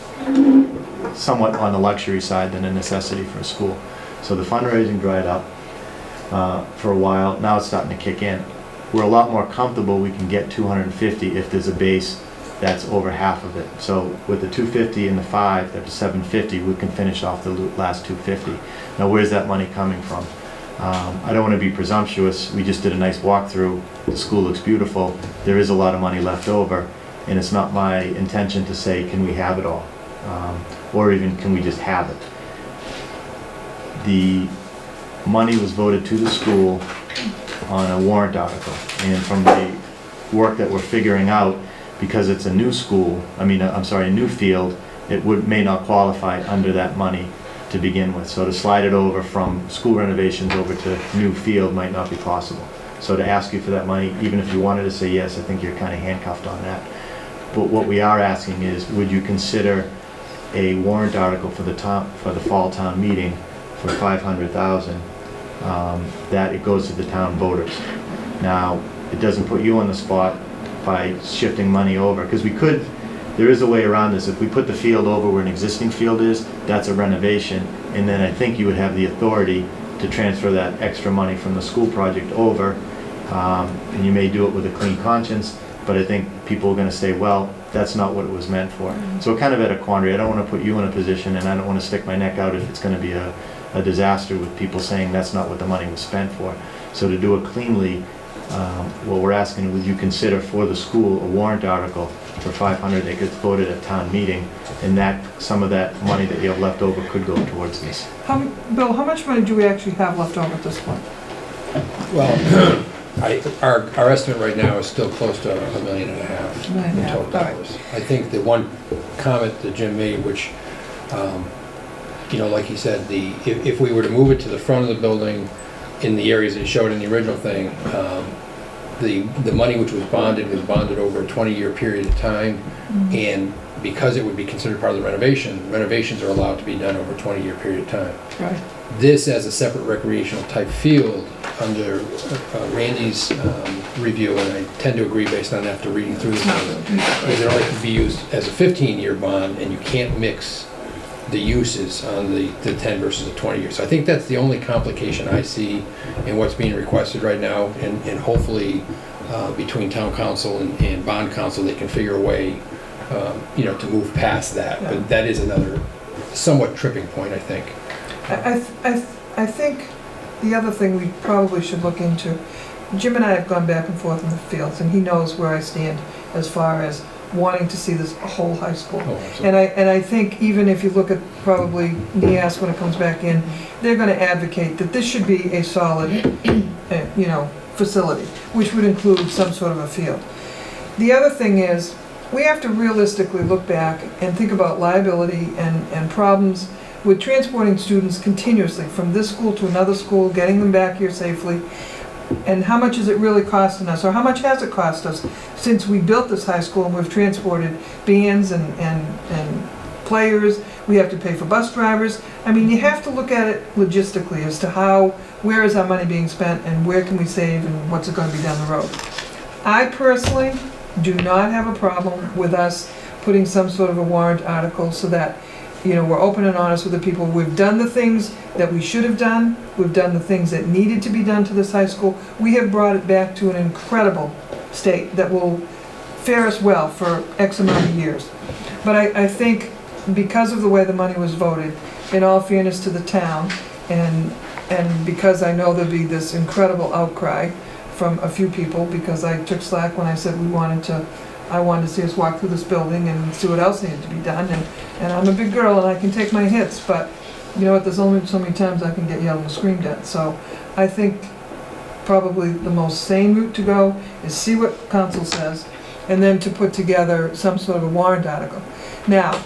somewhat on the luxury side than a necessity for a school. So the fundraising dried up for a while. Now it's starting to kick in. We're a lot more comfortable. We can get 250 if there's a base that's over half of it. So with the 250 and the 5, that's 750, we can finish off the last 250. Now where's that money coming from? I don't want to be presumptuous. We just did a nice walkthrough. The school looks beautiful. There is a lot of money left over, and it's not my intention to say, can we have it all? Or even, can we just have it? The money was voted to the school on a warrant article, and from the work that we're figuring out, because it's a new school, a new field, it may not qualify under that money to begin with. So to slide it over from school renovations over to new field might not be possible. So to ask you for that money, even if you wanted to say yes, I think you're kind of handcuffed on that. But what we are asking is, would you consider a warrant article for the fall town meeting for 500,000, that it goes to the town voters? Now, it doesn't put you on the spot by shifting money over, because there is a way around this. If we put the field over where an existing field is, that's a renovation, and then I think you would have the authority to transfer that extra money from the school project over, and you may do it with a clean conscience, but I think people are gonna say, well, that's not what it was meant for. So we're kind of at a quandary. I don't wanna put you in a position, and I don't wanna stick my neck out if it's gonna be a disaster with people saying that's not what the money was spent for. So to do it cleanly, what we're asking, would you consider for the school a warrant article for 500 that gets voted at town meeting, and that some of that money that you have left over could go towards this? Bill, how much money do we actually have left over at this point? Well, our estimate right now is still close to $1.5 million in total All right. dollars. I think the one comment that Jim made, which, like he said, if we were to move it to the front of the building in the areas that he showed in the original thing, the money which was bonded over a 20-year period of time, and because it would be considered part of the renovations are allowed to be done over a 20-year period of time. Right. This, as a separate recreational type field, under Randy's review, and I tend to agree based on after reading through this, is it only can be used as a 15-year bond, and you can't mix the uses on the 10 versus the 20 years. So I think that's the only complication I see in what's being requested right now, and hopefully between town council and bond council, they can figure a way to move past that. Yeah. But that is another somewhat tripping point, I think. I think the other thing we probably should look into, Jim and I have gone back and forth in the fields, and he knows where I stand as far as wanting to see this whole high school. Oh, absolutely. And I think even if you look at probably NEAS when it comes back in, they're gonna advocate that this should be a solid, facility, which would include some sort of a field. The other thing is, we have to realistically look back and think about liability and problems with transporting students continuously from this school to another school, getting them back here safely, and how much is it really costing us, or how much has it cost us since we built this high school and we've transported bands and players, we have to pay for bus drivers. I mean, you have to look at it logistically as to where is our money being spent and where can we save and what's it gonna be down the road. I personally do not have a problem with us putting some sort of a warrant article so that we're open and honest with the people. We've done the things that we should have done. We've done the things that needed to be done to this high school. We have brought it back to an incredible state that will fare us well for X amount of years. But I think because of the way the money was voted, in all fairness to the town, and because I know there'll be this incredible outcry from a few people, because I took slack when I said I wanted to see us walk through this building and see what else needed to be done, and I'm a big girl and I can take my hits, but you know what, there's only so many times I can get yelled and screamed at. So I think probably the most sane route to go is see what council says, and then to put together some sort of a warrant article. Now,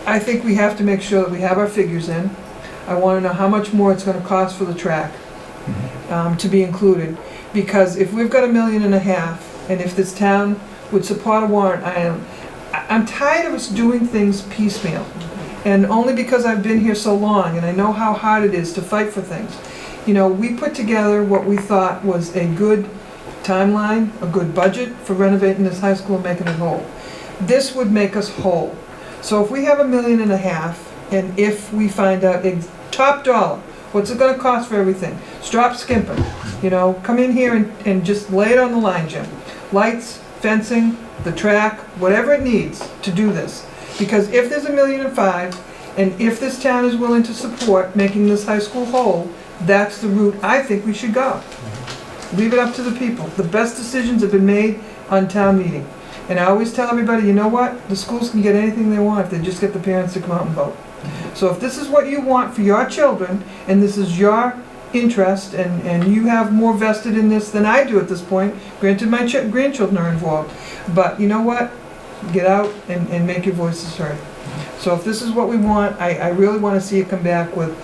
I think we have to make sure that we have our figures in. I want to know how much more it's going to cost for the track to be included, because if we've got $1.5 million, and if this town would support a warrant, I'm tired of us doing things piecemeal. And only because I've been here so long and I know how hard it is to fight for things. We put together what we thought was a good timeline, a good budget for renovating this high school and making it whole. This would make us whole. So if we have $1.5 million, and if we find out top dollar, what's it gonna cost for everything? Stop skimping, come in here and just lay it on the line, Jim. Lights, fencing, the track, whatever it needs to do this. Because if there's $1.5 million, and if this town is willing to support making this high school whole, that's the route I think we should go. Leave it up to the people. The best decisions have been made on town meeting. And I always tell everybody, you know what? The schools can get anything they want if they just get the parents to come out and vote. So if this is what you want for your children, and this is your interest, and you have more vested in this than I do at this point, granted my grandchildren are involved, but you know what? get out and make your voices heard. So if this is what we want, I really want to see it come back with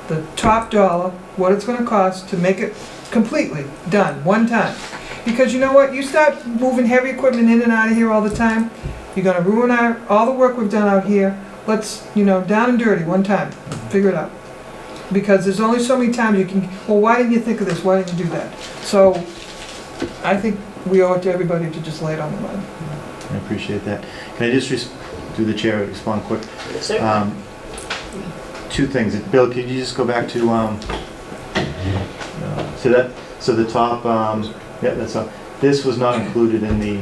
the top dollar, what it's gonna cost to make it completely done, one time. Because you know what, you start moving heavy equipment in and out of here all the time, you're gonna ruin all the work we've done out here. Let's, down and dirty, one time, figure it out. Because there's only so many times you can, well, why didn't you think of this, why didn't you do that? So, I think we owe it to everybody to just lay it on the line. I appreciate that. Can I just, through the chair, respond quick? Two things. Bill, could you just go back to, so the top, yeah, that's up. This was not included in the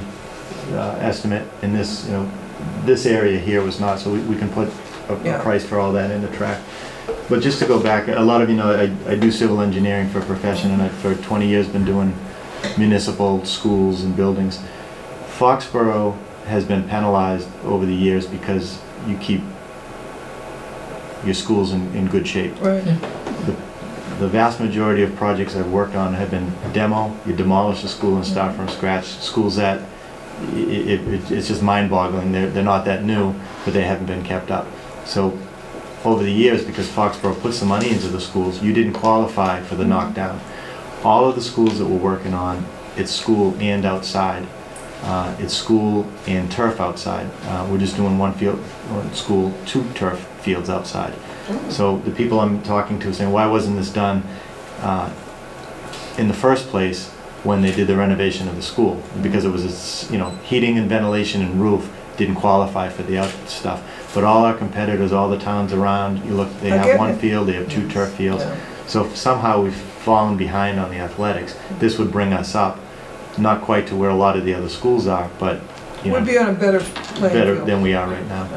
estimate, and this, this area here was not, so we can put a price for all that in the track. But just to go back, a lot of you know I do civil engineering for a profession, and I've for 20 years been doing municipal schools and buildings. Foxborough has been penalized over the years because you keep your schools in good shape. Right. The vast majority of projects I've worked on have been demo. You demolish the school and start from scratch. Schools that it's just mind-boggling. They're not that new, but they haven't been kept up. So over the years, because Foxborough puts the money into the schools, you didn't qualify for the knockdown. All of the schools that we're working on, it's school and outside. It's school and turf outside. We're just doing one school, 2 turf fields outside. So the people I'm talking to are saying, why wasn't this done in the first place when they did the renovation of the school? Because it was, heating and ventilation and roof didn't qualify for the out stuff. But all our competitors, all the towns around, you look, they have one field, they have 2 turf fields. Yeah. So if somehow we've fallen behind on the athletics, this would bring us up, not quite to where a lot of the other schools are, but We'd be on a better playing better field. than we are right now.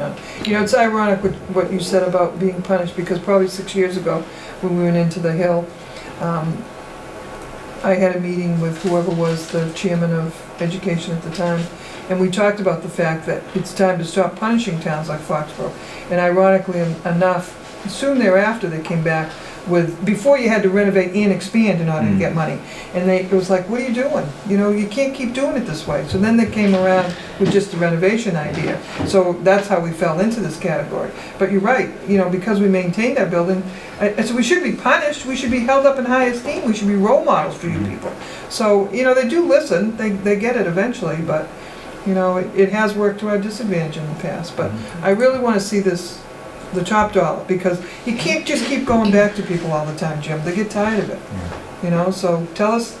Yeah. It's ironic what you said about being punished, because probably 6 years ago, when we went into the Hill, I had a meeting with whoever was the chairman of education at the time, and we talked about the fact that it's time to stop punishing towns like Foxborough. And ironically enough, soon thereafter, they came back with, before you had to renovate and expand in order to get money. And it was like, what are you doing? You can't keep doing it this way. So then they came around with just the renovation idea. So that's how we fell into this category. But you're right, because we maintained that building, so we should be punished, we should be held up in high esteem, we should be role models for you people. So, they do listen, they get it eventually, but, it has worked to our disadvantage in the past. But I really want to see this, the top dollar, because you can't just keep going back to people all the time, Jim. They get tired of it. So tell us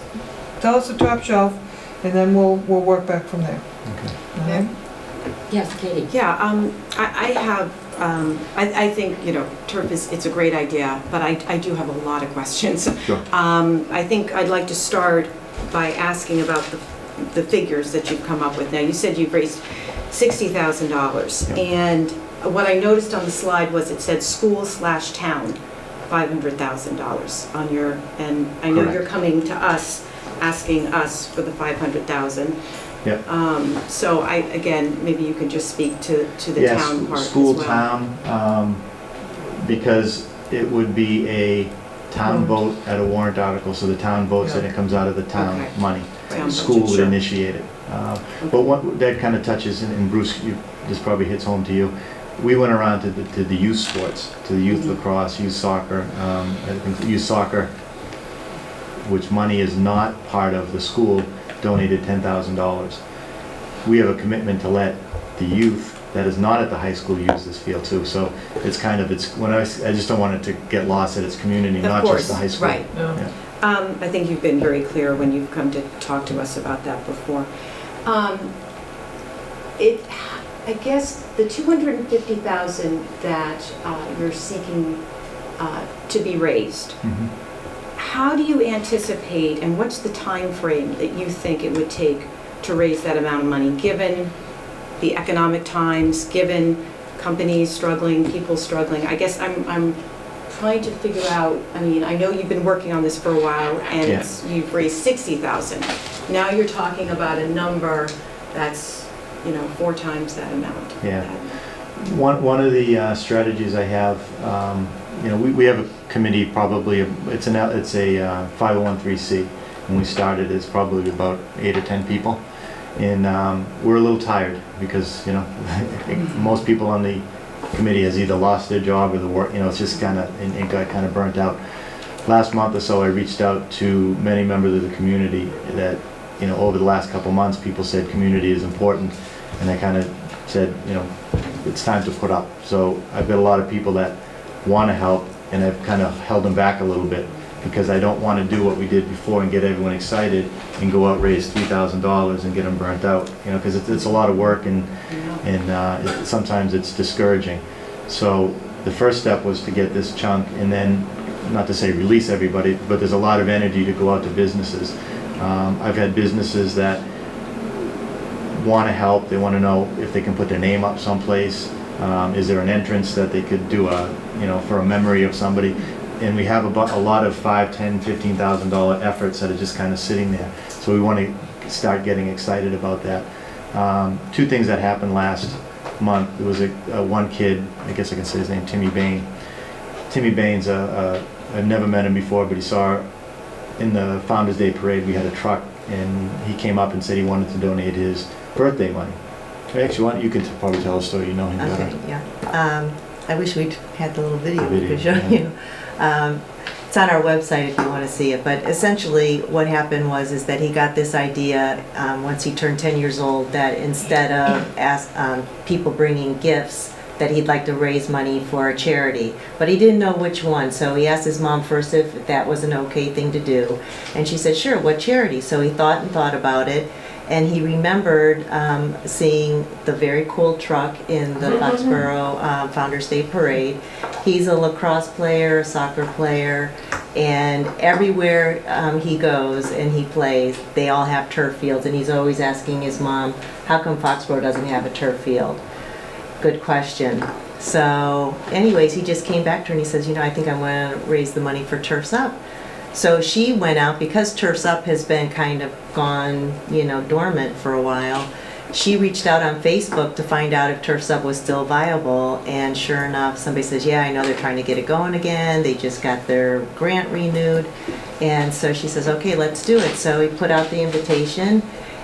the top shelf, and then we'll work back from there. Okay. Yes, Katie. Yeah, I have, I think, turf it's a great idea, but I do have a lot of questions. Sure. I think I'd like to start by asking about the figures that you've come up with. Now, you said you've raised $60,000, and what I noticed on the slide was it said school/town, $500,000 on your, and I know Correct. you're coming to us, asking us for the $500,000. Yep. So again, maybe you could just speak to the town part as school, well. town, because it would be a town vote at a warrant article, so the town votes and it comes out of the town Okay. money. Town School budget, would sure. initiate it. But what that kind of touches, and Bruce, this probably hits home to you, we went around to the youth sports, to the youth lacrosse, youth soccer, I think youth soccer, which money is not part of the school, donated $10,000. We have a commitment to let the youth that is not at the high school use this field too. So it's I just don't want it to get lost that it's community, Of not course, just the high school. right. Yeah. I think you've been very clear when you've come to talk to us about that before. I guess the $250,000 that you're seeking to be raised, Mhm. how do you anticipate, and what's the time frame that you think it would take to raise that amount of money, given the economic times, given companies struggling, people struggling? I guess I'm trying to figure out, I know you've been working on this for a while, and you've raised $60,000. Now you're talking about a number that's 4 times that amount. Yeah. One of the strategies I have, we have a committee, probably it's a 501(c), and we started as probably about 8 or 10 people, And we're a little tired because, you know, most people on the committee has either lost their job or the work, you know, it's just kind of, it got kind of burnt out. Last month or so, I reached out to many members of the community that, you know, over the last couple months, people said community is important. And I kind of said, you know, it's time to put up. So I've got a lot of people that want to help, and I've kind of held them back a little bit because I don't want to do what we did before and get everyone excited and go out, raise $3,000 and get them burnt out, you know, because it's a lot of work and sometimes it's discouraging. So the first step was to get this chunk, and then, not to say release everybody, but there's a lot of energy to go out to businesses. I've had businesses that want to help. They want to know if they can put their name up someplace. Is there an entrance that they could do you know, for a memory of somebody? And we have a lot of $5,000, $10,000, $15,000 efforts that are just kind of sitting there. So we want to start getting excited about that. Two things that happened last month. There was one kid, I guess I can say his name, Timmy Bain. Timmy Bain's I've never met him before, but he saw in the Founders Day parade we had a truck, and he came up and said he wanted to donate his birthday money. Actually, you could probably tell a story, you know him better. Okay, yeah. I wish we'd had the little video we could show yeah. you. It's on our website if you want to see it, but essentially what happened is that he got this idea once he turned 10 years old that instead of people bringing gifts, that he'd like to raise money for a charity, but he didn't know which one, so he asked his mom first if that was an okay thing to do, and she said, sure, what charity? So he thought and thought about it, and he remembered seeing the very cool truck in the Foxborough Founders Day Parade. He's a lacrosse player, a soccer player, and everywhere he goes and he plays, they all have turf fields, and he's always asking his mom, how come Foxborough doesn't have a turf field? Good question. So anyways, he just came back to her and he says, you know, I think I want to raise the money for Turf's Up. So she went out, because Turf's Up has been kind of gone, you know, dormant for a while. She reached out on Facebook to find out if Turf's Up was still viable, and sure enough, somebody says, yeah, I know they're trying to get it going again. They just got their grant renewed. And so she says, okay, let's do it. So he put out the invitation,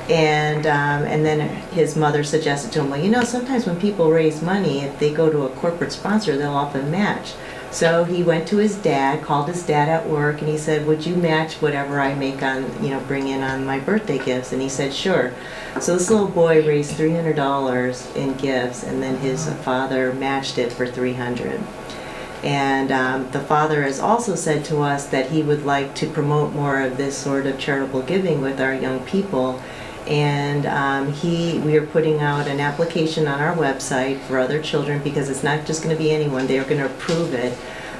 and then his mother suggested to him, well, you know, sometimes when people raise money, if they go to a corporate sponsor, they'll often match. So he went to his dad, called his dad at work, and he said, would you match whatever I make on, you know, bring in on my birthday gifts? And he said, sure. So this little boy raised $300 in gifts, and then his father matched it for $300. And the father has also said to us that he would like to promote more of this sort of charitable giving with our young people. And we are putting out an application on our website for other children, because it's not just going to be anyone, they're going to approve it.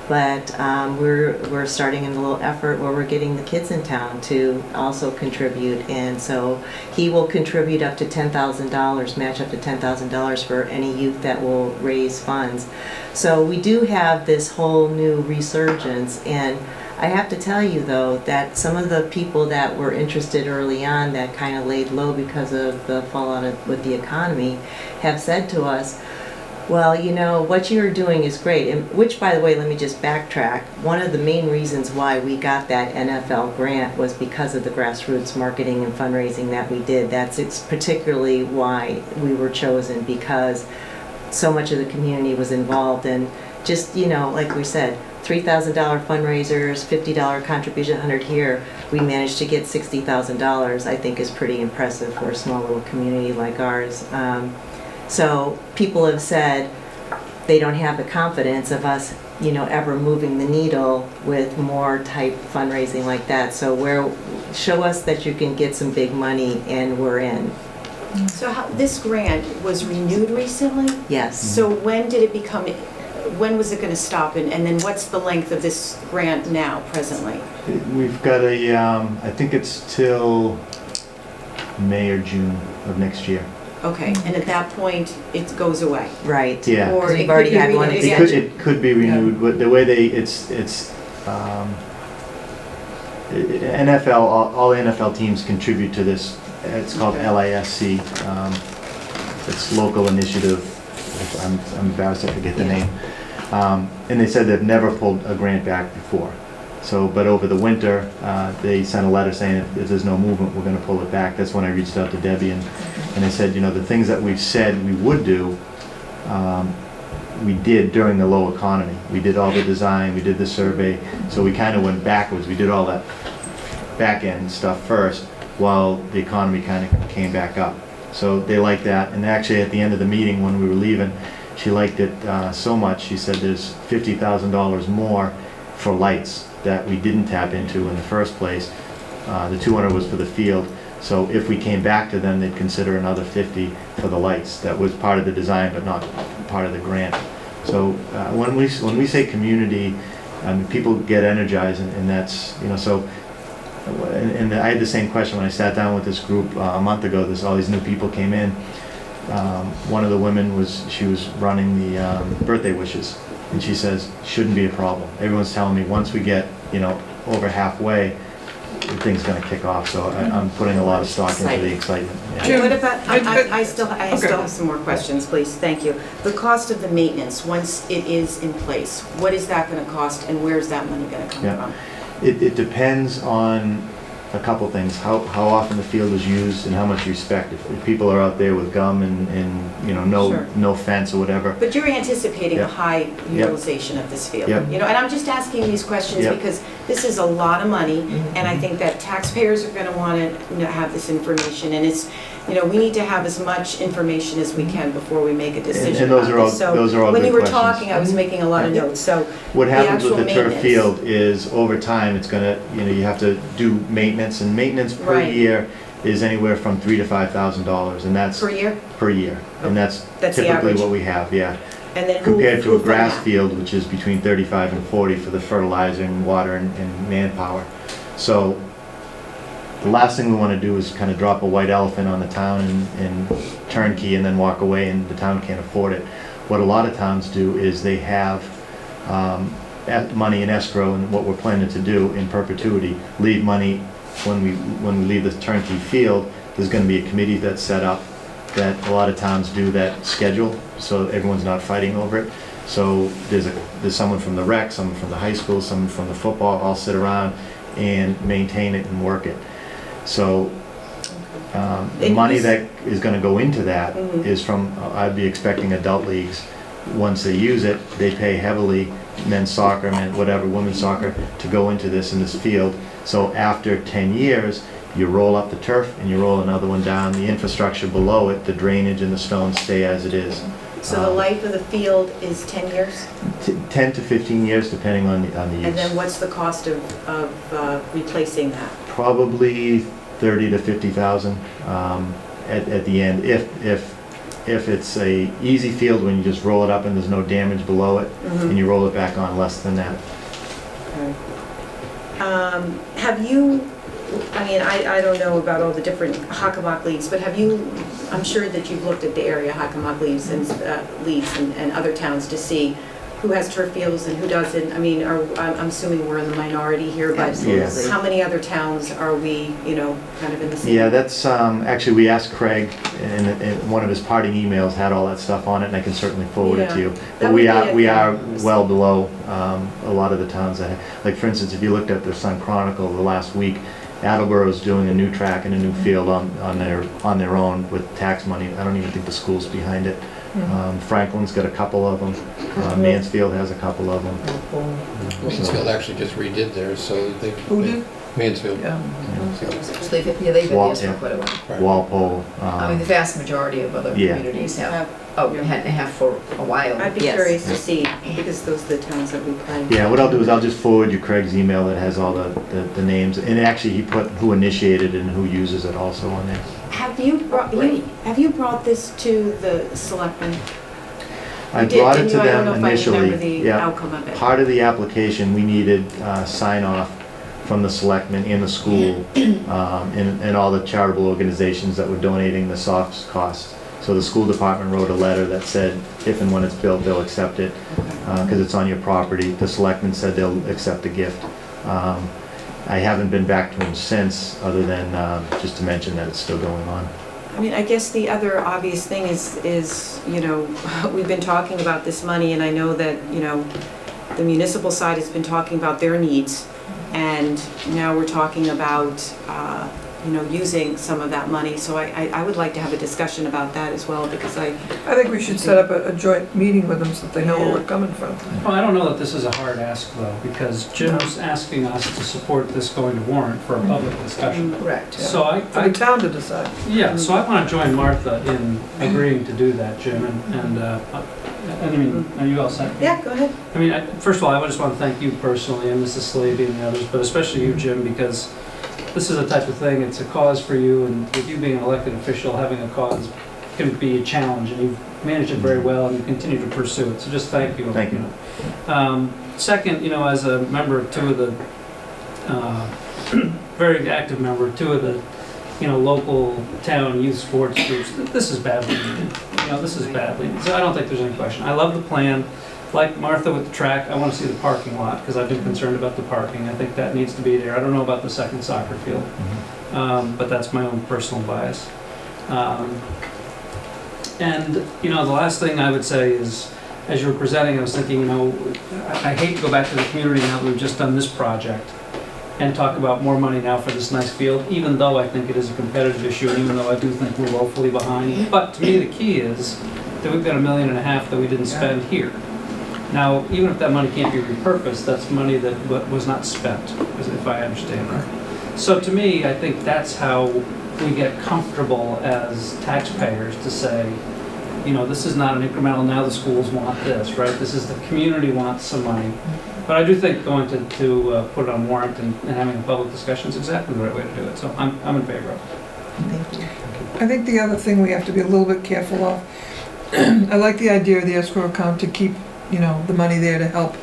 But we're starting a little effort where we're getting the kids in town to also contribute. And so he will contribute up to $10,000, match up to $10,000 for any youth that will raise funds. So we do have this whole new resurgence. And I have to tell you, though, that some of the people that were interested early on that kind of laid low because of the fallout with the economy have said to us, well, you know, what you're doing is great. And which, by the way, let me just backtrack. One of the main reasons why we got that NFL grant was because of the grassroots marketing and fundraising that we did. That's particularly why we were chosen, because so much of the community was involved. And just, you know, like we said, $3,000 fundraisers, $50 contribution, 100 here, we managed to get $60,000, I think is pretty impressive for a small little community like ours. So people have said they don't have the confidence of us, you know, ever moving the needle with more type fundraising like that. So show us that you can get some big money and we're in. So this grant was renewed recently? Yes. So when was it going to stop, and then what's the length of this grant now, presently? We've got I think it's till May or June of next year. Okay, and at that point, it goes away? Right. Yeah. Or We've it already could be had one renewed extension. again? It could be renewed, but the way NFL, all the NFL teams contribute to this. It's called LISC. It's local initiative. I'm embarrassed I forget the name. And they said they've never pulled a grant back before. So, but over the winter, they sent a letter saying if there's no movement, we're gonna pull it back. That's when I reached out to Debbie and I said, you know, the things that we've said we would do, we did during the low economy. We did all the design, we did the survey, so we kind of went backwards. We did all that back end stuff first while the economy kind of came back up. So they liked that, and actually at the end of the meeting when we were leaving, she liked it so much, she said there's $50,000 more for lights that we didn't tap into in the first place. The 200 was for the field, so if we came back to them, they'd consider another 50 for the lights. That was part of the design, but not part of the grant. So when we say community, people get energized, and that's, you know, so. And I had the same question when I sat down with this group a month ago. All these new people came in. One of the women was running the birthday wishes, and she says shouldn't be a problem. Everyone's telling me once we get, you know, over halfway, the thing's going to kick off. So I'm putting a lot of stock into the excitement. Yeah. Jim, What about, I still Okay. have some more questions, please, thank you. The cost of the maintenance, once it is in place, what is that gonna cost and where's that money gonna come Yeah. from? It depends on a couple things, how often the field is used and how much you expect. If people are out there with gum and you know, Sure. no fence or whatever. But you're anticipating a Yep. high utilization of this field. Yep. You know, and I'm just asking these questions Yep. because this is a lot of money, and I think that taxpayers are gonna wanna, you know, have this information, and it's, you know, we need to have as much information as we can before we make a decision And those about are all- this. So, those are all when good you were questions. talking, I was making a lot of notes, so. What happens with actual the turf maintenance. field is over time, it's gonna, you know, you have to do maintenance, and maintenance per Right. year is anywhere from $3,000 to $5,000, and that's Per year? per year. And that's That's the typically average. what we have, yeah. And then who- Compared to who a fund grass that? field, which is between 35 and 40 for the fertilizer and water and manpower. So the last thing we want to do is kind of drop a white elephant on the town and turnkey and then walk away and the town can't afford it. What a lot of towns do is they have money in escrow, and what we're planning to do in perpetuity, leave money when we leave the turnkey field. There's going to be a committee that's set up that a lot of towns do that schedule, so everyone's not fighting over it. So there's someone from the rec, someone from the high school, someone from the football, all sit around and maintain it and work it. So the And money you s- that is gonna go into that Mhm. is from, I'd be expecting adult leagues. Once they use it, they pay heavily, men's soccer, whatever, women's soccer, to go into this in this field. So after 10 years, you roll up the turf and you roll another one down. The infrastructure below it, the drainage and the stones stay as it is. So the life of the field is 10 years? 10 to 15 years, depending on the use. And then what's the cost of replacing that? Probably 30 to 50,000 at the end. If it's a easy field when you just roll it up and there's no damage below it, and you roll it back on, less than that. Have you, I mean, I don't know about all the different Hockomock leagues, but have you, I'm sure that you've looked at the area Hockomock leagues and other towns to see who has turf fields and who doesn't. I mean, I'm assuming we're in the minority here, but Absolutely. how many other towns are we, you know, kind of in the same? Yeah, that's, actually, we asked Craig, and one of his parting emails had all that stuff on it, and I can certainly forward it to you. That But would we be are a- well below a lot of the towns that, like, for instance, if you looked at the Sun Chronicle the last week, Attleboro's doing a new track and a new field on their own with tax money. I don't even think the school's behind it. Franklin's got a couple of them. Mansfield has a couple of them. Mansfield actually just redid theirs, so they. Who did? Mansfield. Yeah. So they've been there for quite a while. Right. Walpole. I mean, the vast majority of other Yeah. communities have for a while. I'd be Yes. curious to see, because those are the towns that we play. Yeah, what I'll do is I'll just forward you Craig's email that has all the names, and actually he put who initiated it and who uses it also on there. Have you brought this to the selectmen? I You did, brought it didn't to you? I don't them know if I initially. remember the Yeah. outcome of it. Part of the application, we needed sign off from the selectmen and the school, and all the charitable organizations that were donating the soft costs. So the school department wrote a letter that said if and when it's built, they'll accept it, because it's on your property. The selectmen said they'll accept the gift. I haven't been back to them since, other than just to mention that it's still going on. I mean, I guess the other obvious thing is, you know, we've been talking about this money, and I know that, you know, the municipal side has been talking about their needs, And now we're talking about, using some of that money. So I would like to have a discussion about that as well, because I think we should set up a joint meeting with them so that they know where we're coming from. Well, I don't know that this is a hard ask though, because Jim's asking us to support this going to warrant for a public discussion. Correct. So For the town to decide. Yeah, so I want to join Martha in agreeing to do that, Jim, and I mean, are you all set? Yeah, go ahead. I mean, first of all, I just want to thank you personally, and Mrs. Slavy and the others, but especially you, Jim, because this is a type of thing, it's a cause for you, and with you being an elected official, having a cause can be a challenge, and you've managed it very well, and you continue to pursue it, so just thank you. Thank you. Second, as a member of two of the, very active member of two of the, local town youth sports groups, this is badly needed. This is badly needed, so I don't think there's any question. I love the plan. Like Martha with the track, I want to see the parking lot, because I've been concerned about the parking. I think that needs to be there. I don't know about the second soccer field, but that's my own personal bias. And the last thing I would say is, as you were presenting, I was thinking, I hate to go back to the community now that we've just done this project and talk about more money now for this nice field, even though I think it is a competitive issue, and even though I do think we're woefully behind. But to me, the key is that we've got $1.5 million that we didn't spend here. Now, even if that money can't be repurposed, that's money that was not spent, if I understand right. So to me, I think that's how we get comfortable as taxpayers to say, this is not an incremental, now the schools want this, right? This is the community wants some money. But I do think going to put it on warrant and having a public discussion is exactly the right way to do it. So I'm in favor of it. Thank you. I think the other thing we have to be a little bit careful of, I like the idea of the escrow account to keep the money there to help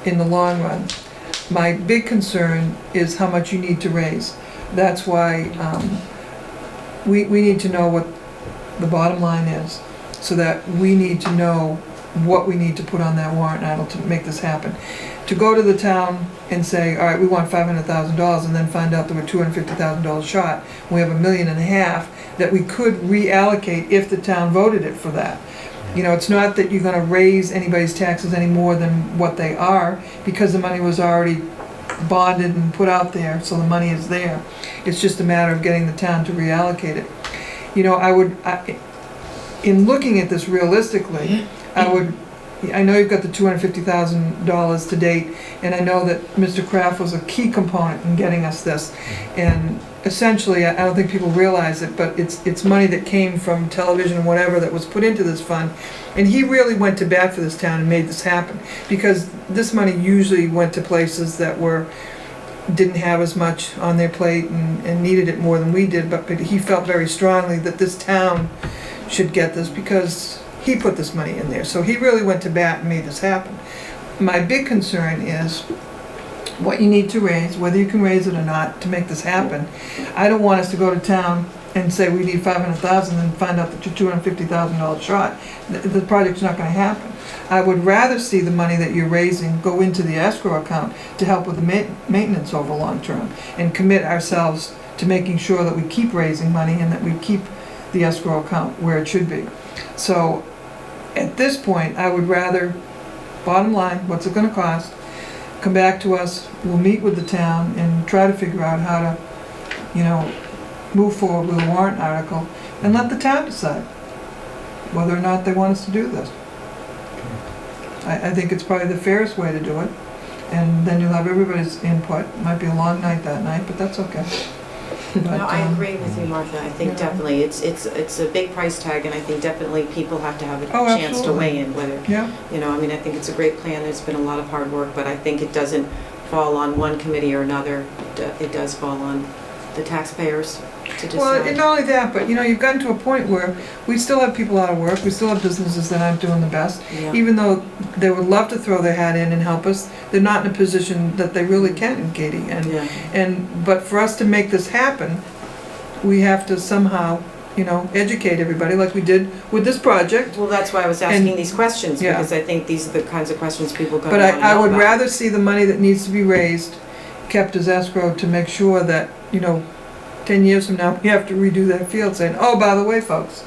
in the long run. My big concern is how much you need to raise. That's why we need to know what the bottom line is, so that we need to know what we need to put on that warrant article to make this happen. To go to the town and say, all right, we want $500,000, and then find out that we're $250,000 short, we have $1.5 million that we could reallocate if the town voted it for that. It's not that you're gonna raise anybody's taxes any more than what they are, because the money was already bonded and put out there, so the money is there. It's just a matter of getting the town to reallocate it. In looking at this realistically, I know you've got the $250,000 to date, and I know that Mr. Kraft was a key component in getting us this. And essentially, I don't think people realize it, but it's money that came from television and whatever that was put into this fund. And he really went to bat for this town and made this happen, because this money usually went to places that didn't have as much on their plate and needed it more than we did, but he felt very strongly that this town should get this because he put this money in there. So he really went to bat and made this happen. My big concern is what you need to raise, whether you can raise it or not, to make this happen. I don't want us to go to town and say we need $500,000 and find out that you're $250,000 short. The project's not gonna happen. I would rather see the money that you're raising go into the escrow account to help with the maintenance over long term, and commit ourselves to making sure that we keep raising money and that we keep the escrow account where it should be. So at this point, I would rather, bottom line, what's it gonna cost? Come back to us, we'll meet with the town and try to figure out how to, move forward with a warrant article, and let the town decide whether or not they want us to do this. I think it's probably the fairest way to do it, and then you'll have everybody's input. It might be a long night that night, but that's okay. But, No, I agree with you, Martha. I think definitely it's a big price tag, and I think definitely people have to have a chance to weigh in whether, Yeah. I think it's a great plan. There's been a lot of hard work, but I think it doesn't fall on one committee or another. It does fall on the taxpayers to decide. Well, and not only that, but you've gotten to a point where we still have people out of work, we still have businesses that aren't doing the best. Yeah. Even though they would love to throw their hat in and help us, they're not in a position that they really can, Katie. But for us to make this happen, we have to somehow, educate everybody like we did with this project. Well, that's why I was asking these questions, Yeah. because I think these are the kinds of questions people are going to But want to know I would about. rather see the money that needs to be raised kept as escrow to make sure that, 10 years from now, we have to redo that field saying, oh, by the way, folks,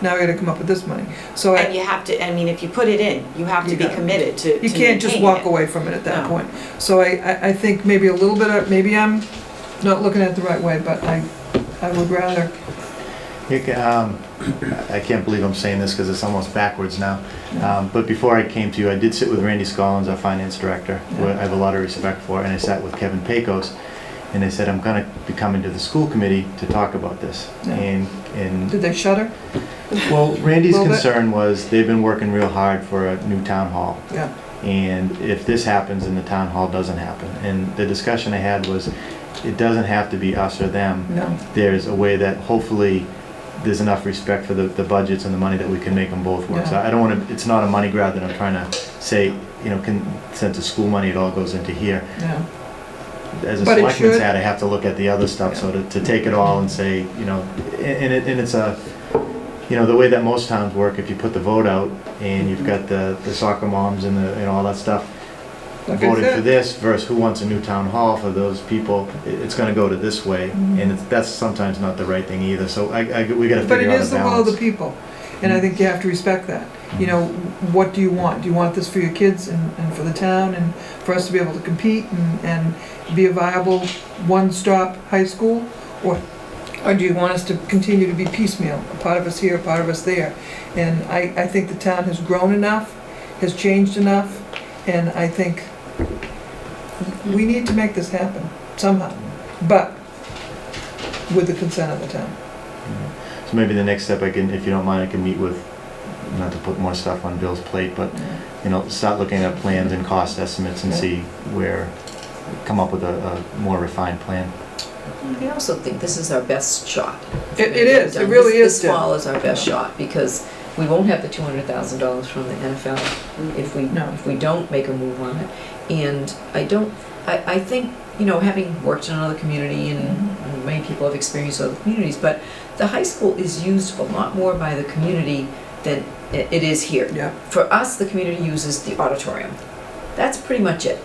now we gotta come up with this money. So And you have to, I mean, if you put it in, you have to You be got it. committed to you can't just maintaining walk it. away from it at that No. point. So I think maybe a little bit of, maybe I'm not looking at it the right way, but I would rather, I can't believe I'm saying this because it's almost backwards now. But before I came to you, I did sit with Randy Scollins, our finance director, who I have a lot of respect for, and I sat with Kevin Pecos, and they said, I'm gonna be coming to the school committee to talk about this. Yeah. And did they shudder? well, Randy's Little bit. concern was they've been working real hard for a new town hall. Yeah. And if this happens and the town hall doesn't happen, and the discussion I had was, it doesn't have to be us or them. No. There's a way that hopefully there's enough respect for the budgets and the money that we can make them both work. So Yeah. I don't want to, it's not a money grab that I'm trying to say, you know, since it's school money, it all goes into here. Yeah. As a But it selectman's should- hat, I have to look at the other stuff, so to take it all and say, you know, and it's a, you know, the way that most towns work, if you put the vote out and you've got the soccer moms and all that stuff Like I voted for said. this versus who wants a new town hall for those people, it's gonna go to this way, Mm-hmm. and that's sometimes not the right thing either, so we gotta But it figure out a is the will of the balance. people, and I think you have to respect that. You know, what do you want? Do you want this for your kids and for the town and for us to be able to compete and be a viable one-stop high school? Or do you want us to continue to be piecemeal, a part of us here, a part of us there? And I think the town has grown enough, has changed enough, and I think we need to make this happen somehow, but with the consent of the town. So maybe the next step I can, if you don't mind, I can meet with, not to put more stuff on Bill's plate, but, you know, start looking at plans and cost estimates and Yeah. see where, come up with a more refined plan. I also think this is our best shot. It is, it really is, This Tim. fall is our best shot, because we won't have the $200,000 from the NFL if No. we don't make a move on it. And I think, you know, having worked in another community and many people have experienced other communities, but the high school is used a lot more by the community than it is here. Yeah. For us, the community uses the auditorium. That's pretty much it.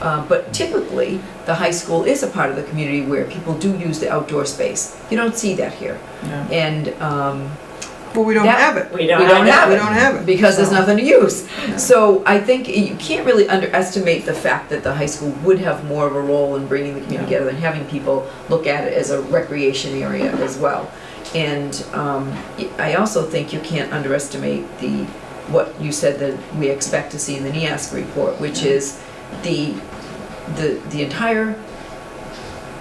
But typically, the high school is a part of the community where people do use the outdoor space. You don't see that here. Yeah. And But we don't That- have it. We we don't don't have have We it. don't have it. Because there's So- nothing to use. Yeah. So I think you can't really underestimate the fact that the high school would have more of a role in bringing the community Yeah. together and having people look at it as a recreation area as well. And I also think you can't underestimate what you said that we expect to see in the NEASC report, which is the entire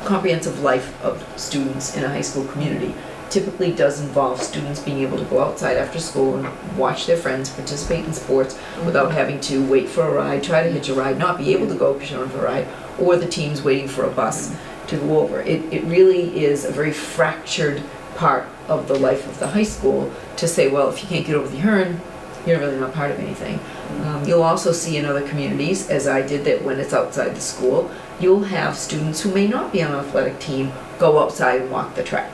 comprehensive life of students in a high school community typically does involve students being able to go outside after school and watch their friends, participate in sports without having to wait for a ride, try to hitch a ride, not be able to go because you're on for a ride, or the teams waiting for a bus to go over. It really is a very fractured part of the life of the high school to say, well, if you can't get over the Hearn, you're really not part of anything. You'll also see in other communities, as I did, that when it's outside the school, you'll have students who may not be on an athletic team go outside and walk the track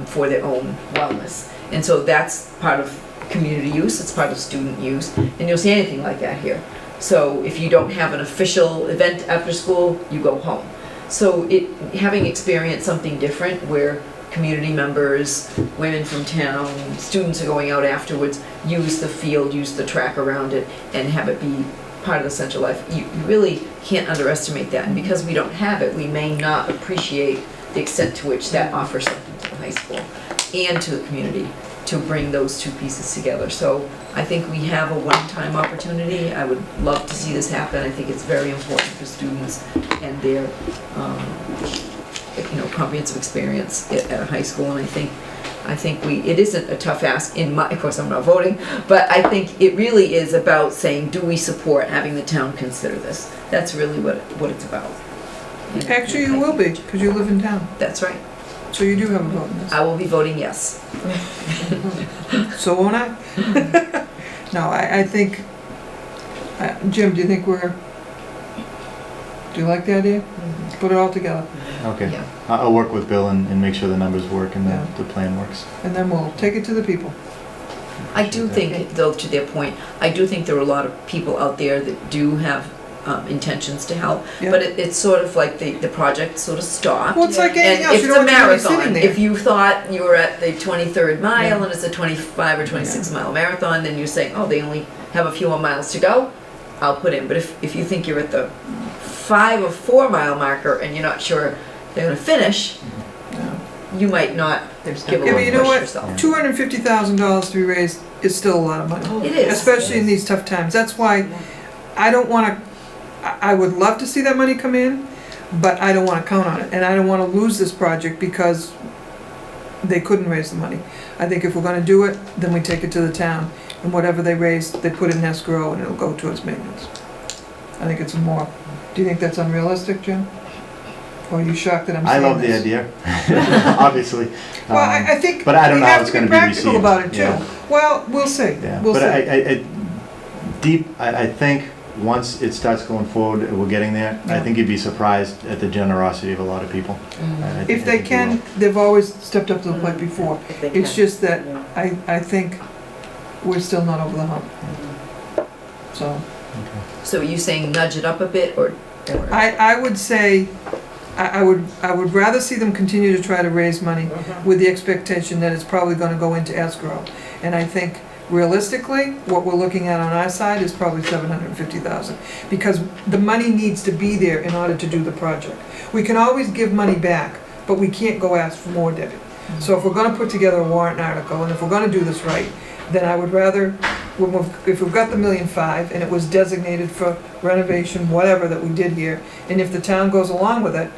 for their own wellness. And so that's part of community use, it's part of student use, and you'll see anything like that here. So if you don't have an official event after school, you go home. So having experienced something different where community members, women from town, students are going out afterwards, use the field, use the track around it, and have it be part of the central life. You really can't underestimate that. And because we don't have it, we may not appreciate the extent to which that offers something to the high school and to the community to bring those two pieces together. So I think we have a one-time opportunity. I would love to see this happen. I think it's very important for students and their comprehensive experience at a high school. And I think it isn't a tough ask of course I'm not voting, but I think it really is about saying, do we support having the town consider this? That's really what it's about. And Actually, you will be, because you live in town, That's right. so you do have a vote in this. I will be voting yes. So won't I? No, I think, Jim, do you think do you like the idea? Put it all together, Okay, Yeah. I'll work with Bill and make sure the numbers work and Yeah. the plan works. and then we'll take it to the people. I do think, though, to their point, I do think there are a lot of people out there that do have intentions to help. Yeah. But it's sort of like the project sort of stopped. Well, it's like anything else, And you it's don't a want anybody sitting marathon. there. If you thought you were at the 23rd mile Yeah. and it's a 25 or 26 mile marathon, then you're saying, oh, they only have a few more miles to go, I'll put in. But if you think you're at the 5 or 4 mile marker and you're not sure they're gonna finish, you might not give a Yeah, but little you know push what? yourself. $250,000 to be raised is still a lot of money. It is. Especially in these tough times. That's why I don't wanna, I would love to see that money come in, but I don't wanna count on it. And I don't wanna lose this project because they couldn't raise the money. I think if we're gonna do it, then we take it to the town, and whatever they raise, they put in escrow and it'll go towards maintenance. I think it's more, do you think that's unrealistic, Jim? Or are you shocked that I'm I saying love the this? idea, obviously. Well, I think but I don't we know how have it's to be gonna be practical received. about it too. Yeah. Well, we'll see, Yeah, we'll but see. I think once it starts going forward, and we're getting there, I Yeah. think you'd be surprised at the generosity of a lot of people. If they can, they've always stepped up to the plate before. If they It's can. just that I think we're still not over the hump. So, So are you saying nudge it up a bit or? I would say, I would rather see them continue to try to raise money Mm-hmm. with the expectation that it's probably gonna go into escrow. And I think realistically, what we're looking at on our side is probably $750,000. Because the money needs to be there in order to do the project. We can always give money back, but we can't go ask for more, Debbie. So if we're gonna put together a warrant article, and if we're gonna do this right, then I would rather, if we've got the $1.5 million and it was designated for renovation, whatever that we did here, and if the town goes along with it,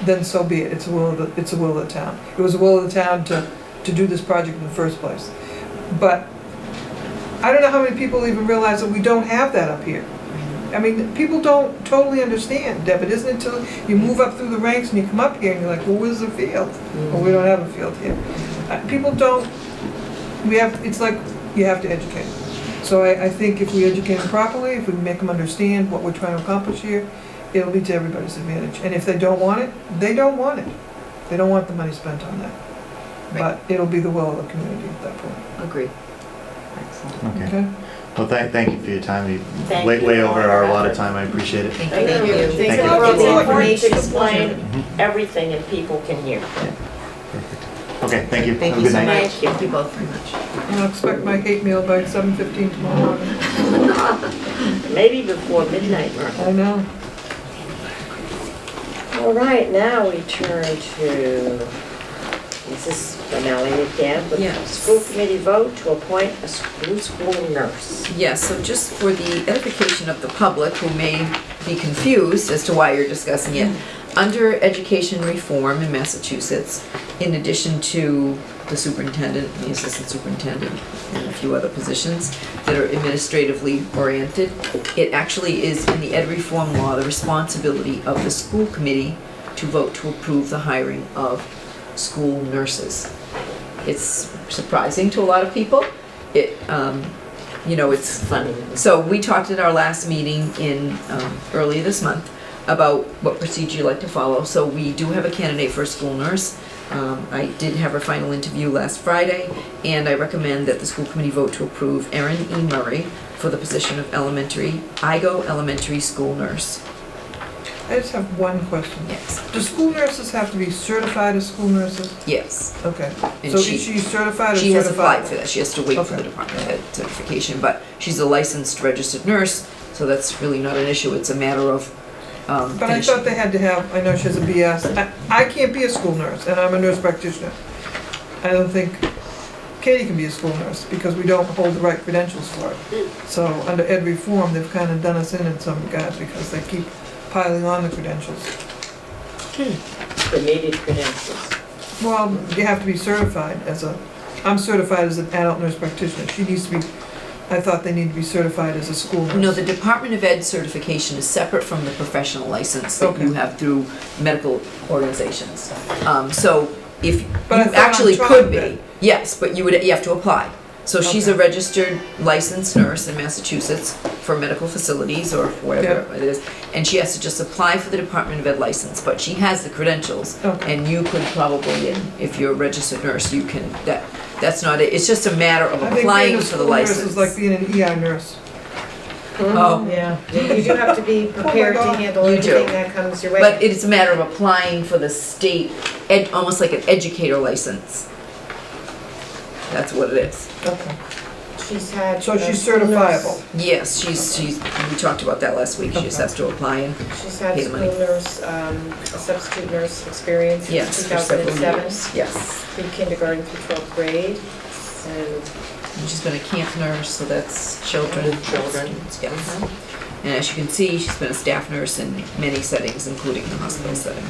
then so be it. It's a will of the town. It was a will of the town to do this project in the first place. But I don't know how many people even realize that we don't have that up here. I mean, people don't totally understand, Deb. It isn't until you move up through the ranks and you come up here and you're like, well, where's the field? Well, we don't have a field here. People don't, it's like you have to educate. So I think if we educate them properly, if we make them understand what we're trying to accomplish here, it'll be to everybody's advantage. And if they don't want it, they don't want it. They don't want the money spent on that. But it'll be the will of the community at that point. Agreed. Okay. Okay? Well, thank you for your time. You Thank way you. over our allotted time. I appreciate it. Thank Thank you. you. Thank It's you. important to explain Mhm. everything and people can hear. Okay, thank you. Thank Have a you good so night. much. Thank you both very much. I'll expect my hate mail by 7:15 tomorrow morning. Maybe before midnight, Mark. I know. All right, now we turn to, this is Melanie again, with Yes. school committee vote to appoint a school nurse. Yes, so just for the edification of the public who may be confused as to why you're discussing it, under education reform in Massachusetts, in addition to the superintendent, the assistant superintendent, and a few other positions that are administratively oriented, it actually is in the ed reform law the responsibility of the school committee to vote to approve the hiring of school nurses. It's surprising to a lot of people. It's Funny. so we talked at our last meeting in earlier this month about what procedure you like to follow. So we do have a candidate for a school nurse. I did have her final interview last Friday, and I recommend that the school committee vote to approve Erin E. Murray for the position of IGO elementary school nurse. I just have one question. Yes. Do school nurses have to be certified as school nurses? Yes. Okay. And So she- is she certified or certified? She has applied for that. She has to wait for Okay. the department head certification, but she's a licensed registered nurse, so that's really not an issue. It's a matter of But I finishing. thought they had to have, I know she has a BS. I can't be a school nurse, and I'm a nurse practitioner. I don't think Katie can be a school nurse, because we don't hold the right credentials for it. So under ed reform, they've kind of done us in some regards, because they keep piling on the credentials. The needed credentials. Well, you have to be certified I'm certified as an adult nurse practitioner. She needs to be, I thought they need to be certified as a school nurse. No, the Department of Ed certification is separate from the professional license that you Okay. have through medical organizations. So if you But I thought on actually top could of be, it- yes, but you have to apply. So she's a Okay. registered licensed nurse in Massachusetts for medical facilities or whatever it is. And she has to just apply for the Department of Ed license, but she has the credentials. Okay. And you could probably, if you're a registered nurse, you can, that's not it. It's just a matter of I think being applying a for the school nurse license. is like being an ER nurse. Oh, Yeah, you do have to be prepared to God. handle You do. anything that comes your way. but it's a matter of applying for the state, almost like an educator license. That's what it is. Okay. She's had. So she's school nurse- certifiable. Yes, she's, we talked about that last week. She just has to apply and, She's had Pay the school money. nurse, a substitute nurse experience yes, since for several 2007, years. Yes. pre-kindergarten through 12th grade. And And she's been a camp nurse, so that's children. Children. Yes. And as you can see, she's been a staff nurse in many settings, including the hospital setting.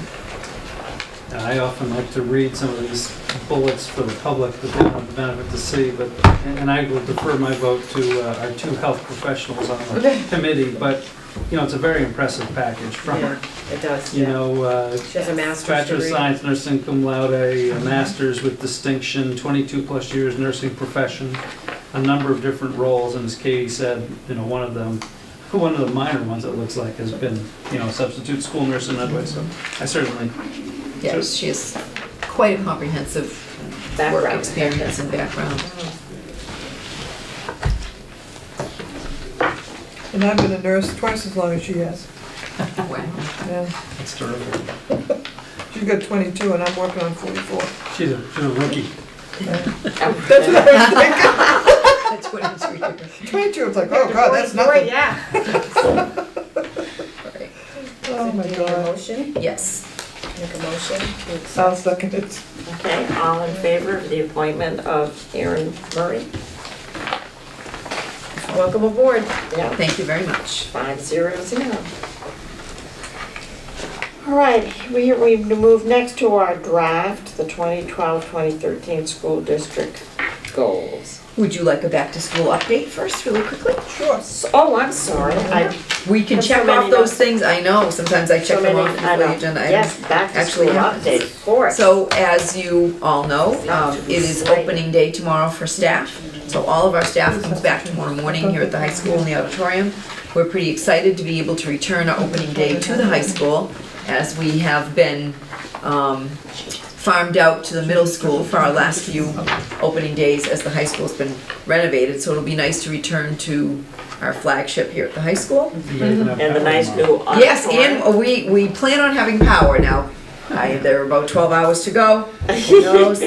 I often like to read some of these bullets for the public that they don't have the benefit to see, but, and I will defer my vote to our two health professionals on the committee, but, you know, it's a very impressive package from yeah, her. it does. You yeah. know, She has a master's Bachelor of degree. Science, nursing cum laude, a master's with distinction, 22 plus years nursing profession, a number of different roles, and as Katie said, you know, one of the minor ones it looks like has been, you know, substitute school nurse in Medway, so I certainly, Yes, she has quite a comprehensive work Background. experience and background. And I've been a nurse twice as long as she has. Wow. Yeah. that's terrific. She's got 22 and I'm working on 44. She's a rookie. That's what I was thinking. 22 years. 22, it's like, oh God, that's nothing. Yeah. Right. Oh my Need a God. motion? Yes. Make a motion to accept. I'll second it. Okay, all in favor of the appointment of Erin Murray? Welcome aboard. Yeah, Thank you very much. 500. All right, we move next to our draft, the 2012-2013 school district goals. Would you like a back-to-school update first, really quickly? Sure. Oh, I'm sorry, We can There's check so many off those notes. things. I know, sometimes I check so them many, off I before know. the agenda item. Yes, back to actually school happens. update, of course. So, as you all know, Not to be it is slighted. opening day tomorrow for staff. So all of our staff comes back tomorrow morning here at the high school in the auditorium. We're pretty excited to be able to return our opening day to the high school, as we have been farmed out to the middle school for our last few opening days as the high school's been renovated. So it'll be nice to return to our flagship here at the high school. And the nice new auditorium. Yes, and we plan on having power now. There are about 12 hours to go. Who knows?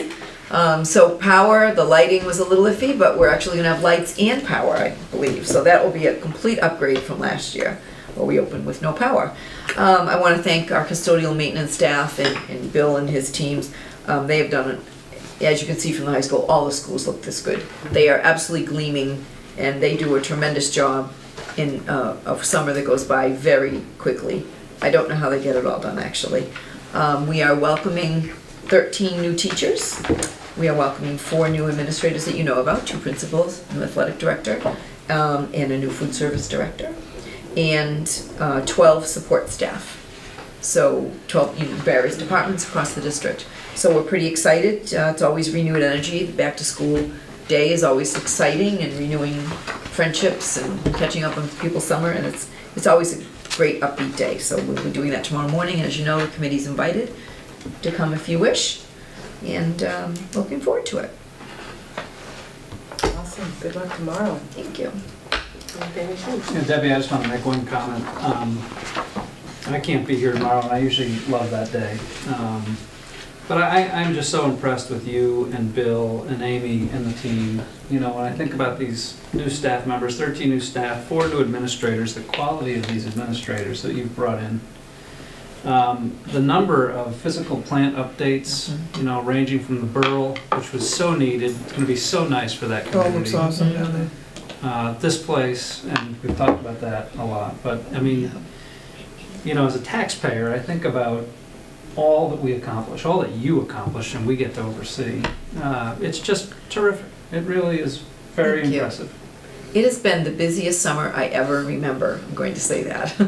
So power, the lighting was a little iffy, but we're actually gonna have lights and power, I believe. So that will be a complete upgrade from last year, where we opened with no power. I wanna thank our custodial maintenance staff and Bill and his teams. They have done, as you can see from the high school, all the schools look this good. They are absolutely gleaming, and they do a tremendous job in a summer that goes by very quickly. I don't know how they get it all done, actually. We are welcoming 13 new teachers. We are welcoming 4 new administrators that you know about, 2 principals, an athletic director, and a new food service director, and 12 support staff. So 12 in various departments across the district. So we're pretty excited. It's always renewed energy. The back to school day is always exciting and renewing friendships and catching up on people's summer, and it's always a great upbeat day. So we'll be doing that tomorrow morning, and as you know, the committee's invited to come if you wish, and looking forward to it. Awesome, good luck tomorrow. Thank you. Yeah, Debbie, I just want to make one comment. I can't be here tomorrow, and I usually love that day. But I'm just so impressed with you and Bill and Amy and the team. You know, when I think about these new staff members, 13 new staff, 4 new administrators, the quality of these administrators that you've brought in, the number of physical plant updates, you know, ranging from the Burl, which was so needed, it's going to be so nice for that Oh, it community. looks awesome down there. This place, and we've talked about that a lot, but I mean, you know, as a taxpayer, I think about all that we accomplish, all that you accomplish and we get to oversee. It's just terrific. It really is very Thank you. impressive. It has been the busiest summer I ever remember, I'm going to say that,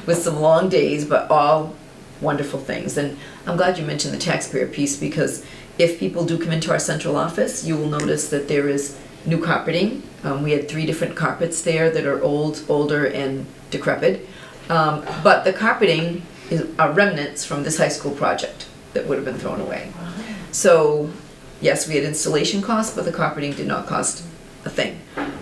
with some long days, but all wonderful things. And I'm glad you mentioned the taxpayer piece, because if people do come into our central office, you will notice that there is new carpeting. We had 3 different carpets there that are older, and decrepit. But the carpeting are remnants from this high school project that would have been thrown away. So, yes, we had installation costs, but the carpeting did not cost a thing.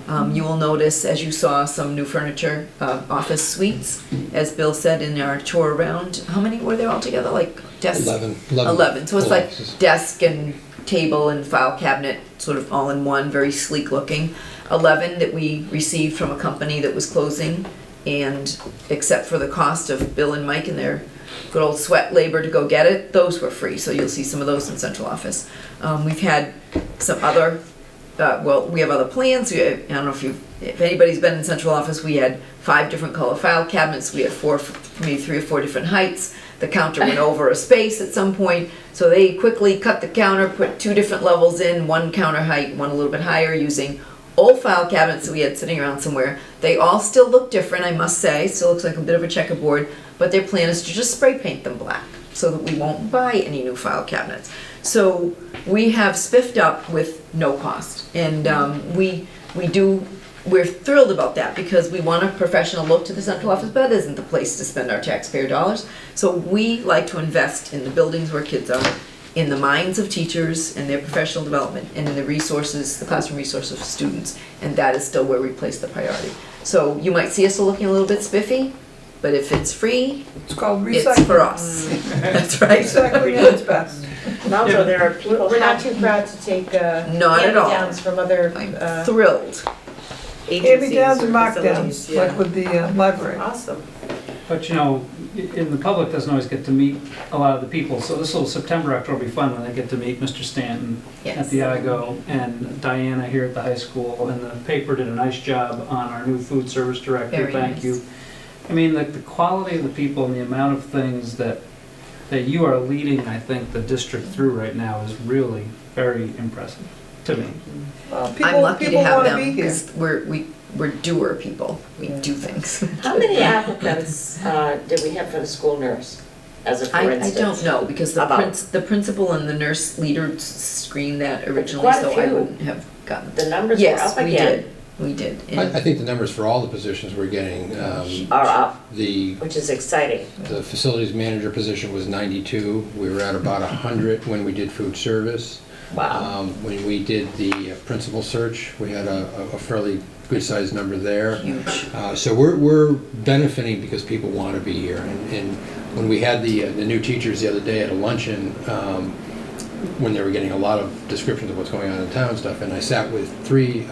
You will notice, as you saw, some new furniture, office suites, as Bill said in our tour around. How many were there altogether? Like desks? 11. So it's like desk and table and file cabinet, sort of all in one, very sleek looking. 11 that we received from a company that was closing, and except for the cost of Bill and Mike and their good old sweat labor to go get it, those were free. So you'll see some of those in central office. We've had some other, we have other plans. I don't know if anybody's been in central office, we had 5 different color file cabinets. We had 3 or 4 different heights. The counter went over a space at some point, so they quickly cut the counter, put 2 different levels in, one counter height, one a little bit higher, using old file cabinets that we had sitting around somewhere. They all still look different, I must say. Still looks like a bit of a checkerboard, but their plan is to just spray paint them black so that we won't buy any new file cabinets. So we have spiffed up with no cost, and we're thrilled about that because we want a professional look to the central office, but that isn't the place to spend our taxpayer dollars. So we like to invest in the buildings where kids are, in the minds of teachers and their professional development, and in the resources, the classroom resources of students, and that is still where we place the priority. So you might see us looking a little bit spiffy, but if it's free, It's called recycling. it's for us. That's right. Recycling at its best. And also, there are people, we're not too proud to take Not at all. hand-me-downs from other I'm thrilled. agencies Hand-me-downs or and facilities. markdowns, like with the library. Awesome. But you know, in the public doesn't always get to meet a lot of the people, so this will September, October will be fun when they get to meet Mr. Stanton at Yes. the IGO and Diana here at the high school, and the paper did a nice job on our new food service director, Very thank nice. you. I mean, the quality of the people and the amount of things that you are leading, I think, the district through right now is really very impressive to me. I'm lucky to People have wanna them, be here. because we're doer people. We do things. How many applicants did we have for the school nurse, as a for I instance? don't know, because About? the principal and the nurse leader screened that originally, Quite a so I few. wouldn't have gotten. The numbers were Yes, up we again. did, we did. I And think the numbers for all the positions we're getting, Are up, the which is exciting. facilities manager position was 92. We were at about 100 when we did food service. Wow. When we did the principal search, we had a fairly good-sized number there. Huge. So we're benefiting because people want to be here. And when we had the new teachers the other day at a luncheon, when they were getting a lot of descriptions of what's going on in town and stuff, and I sat with 3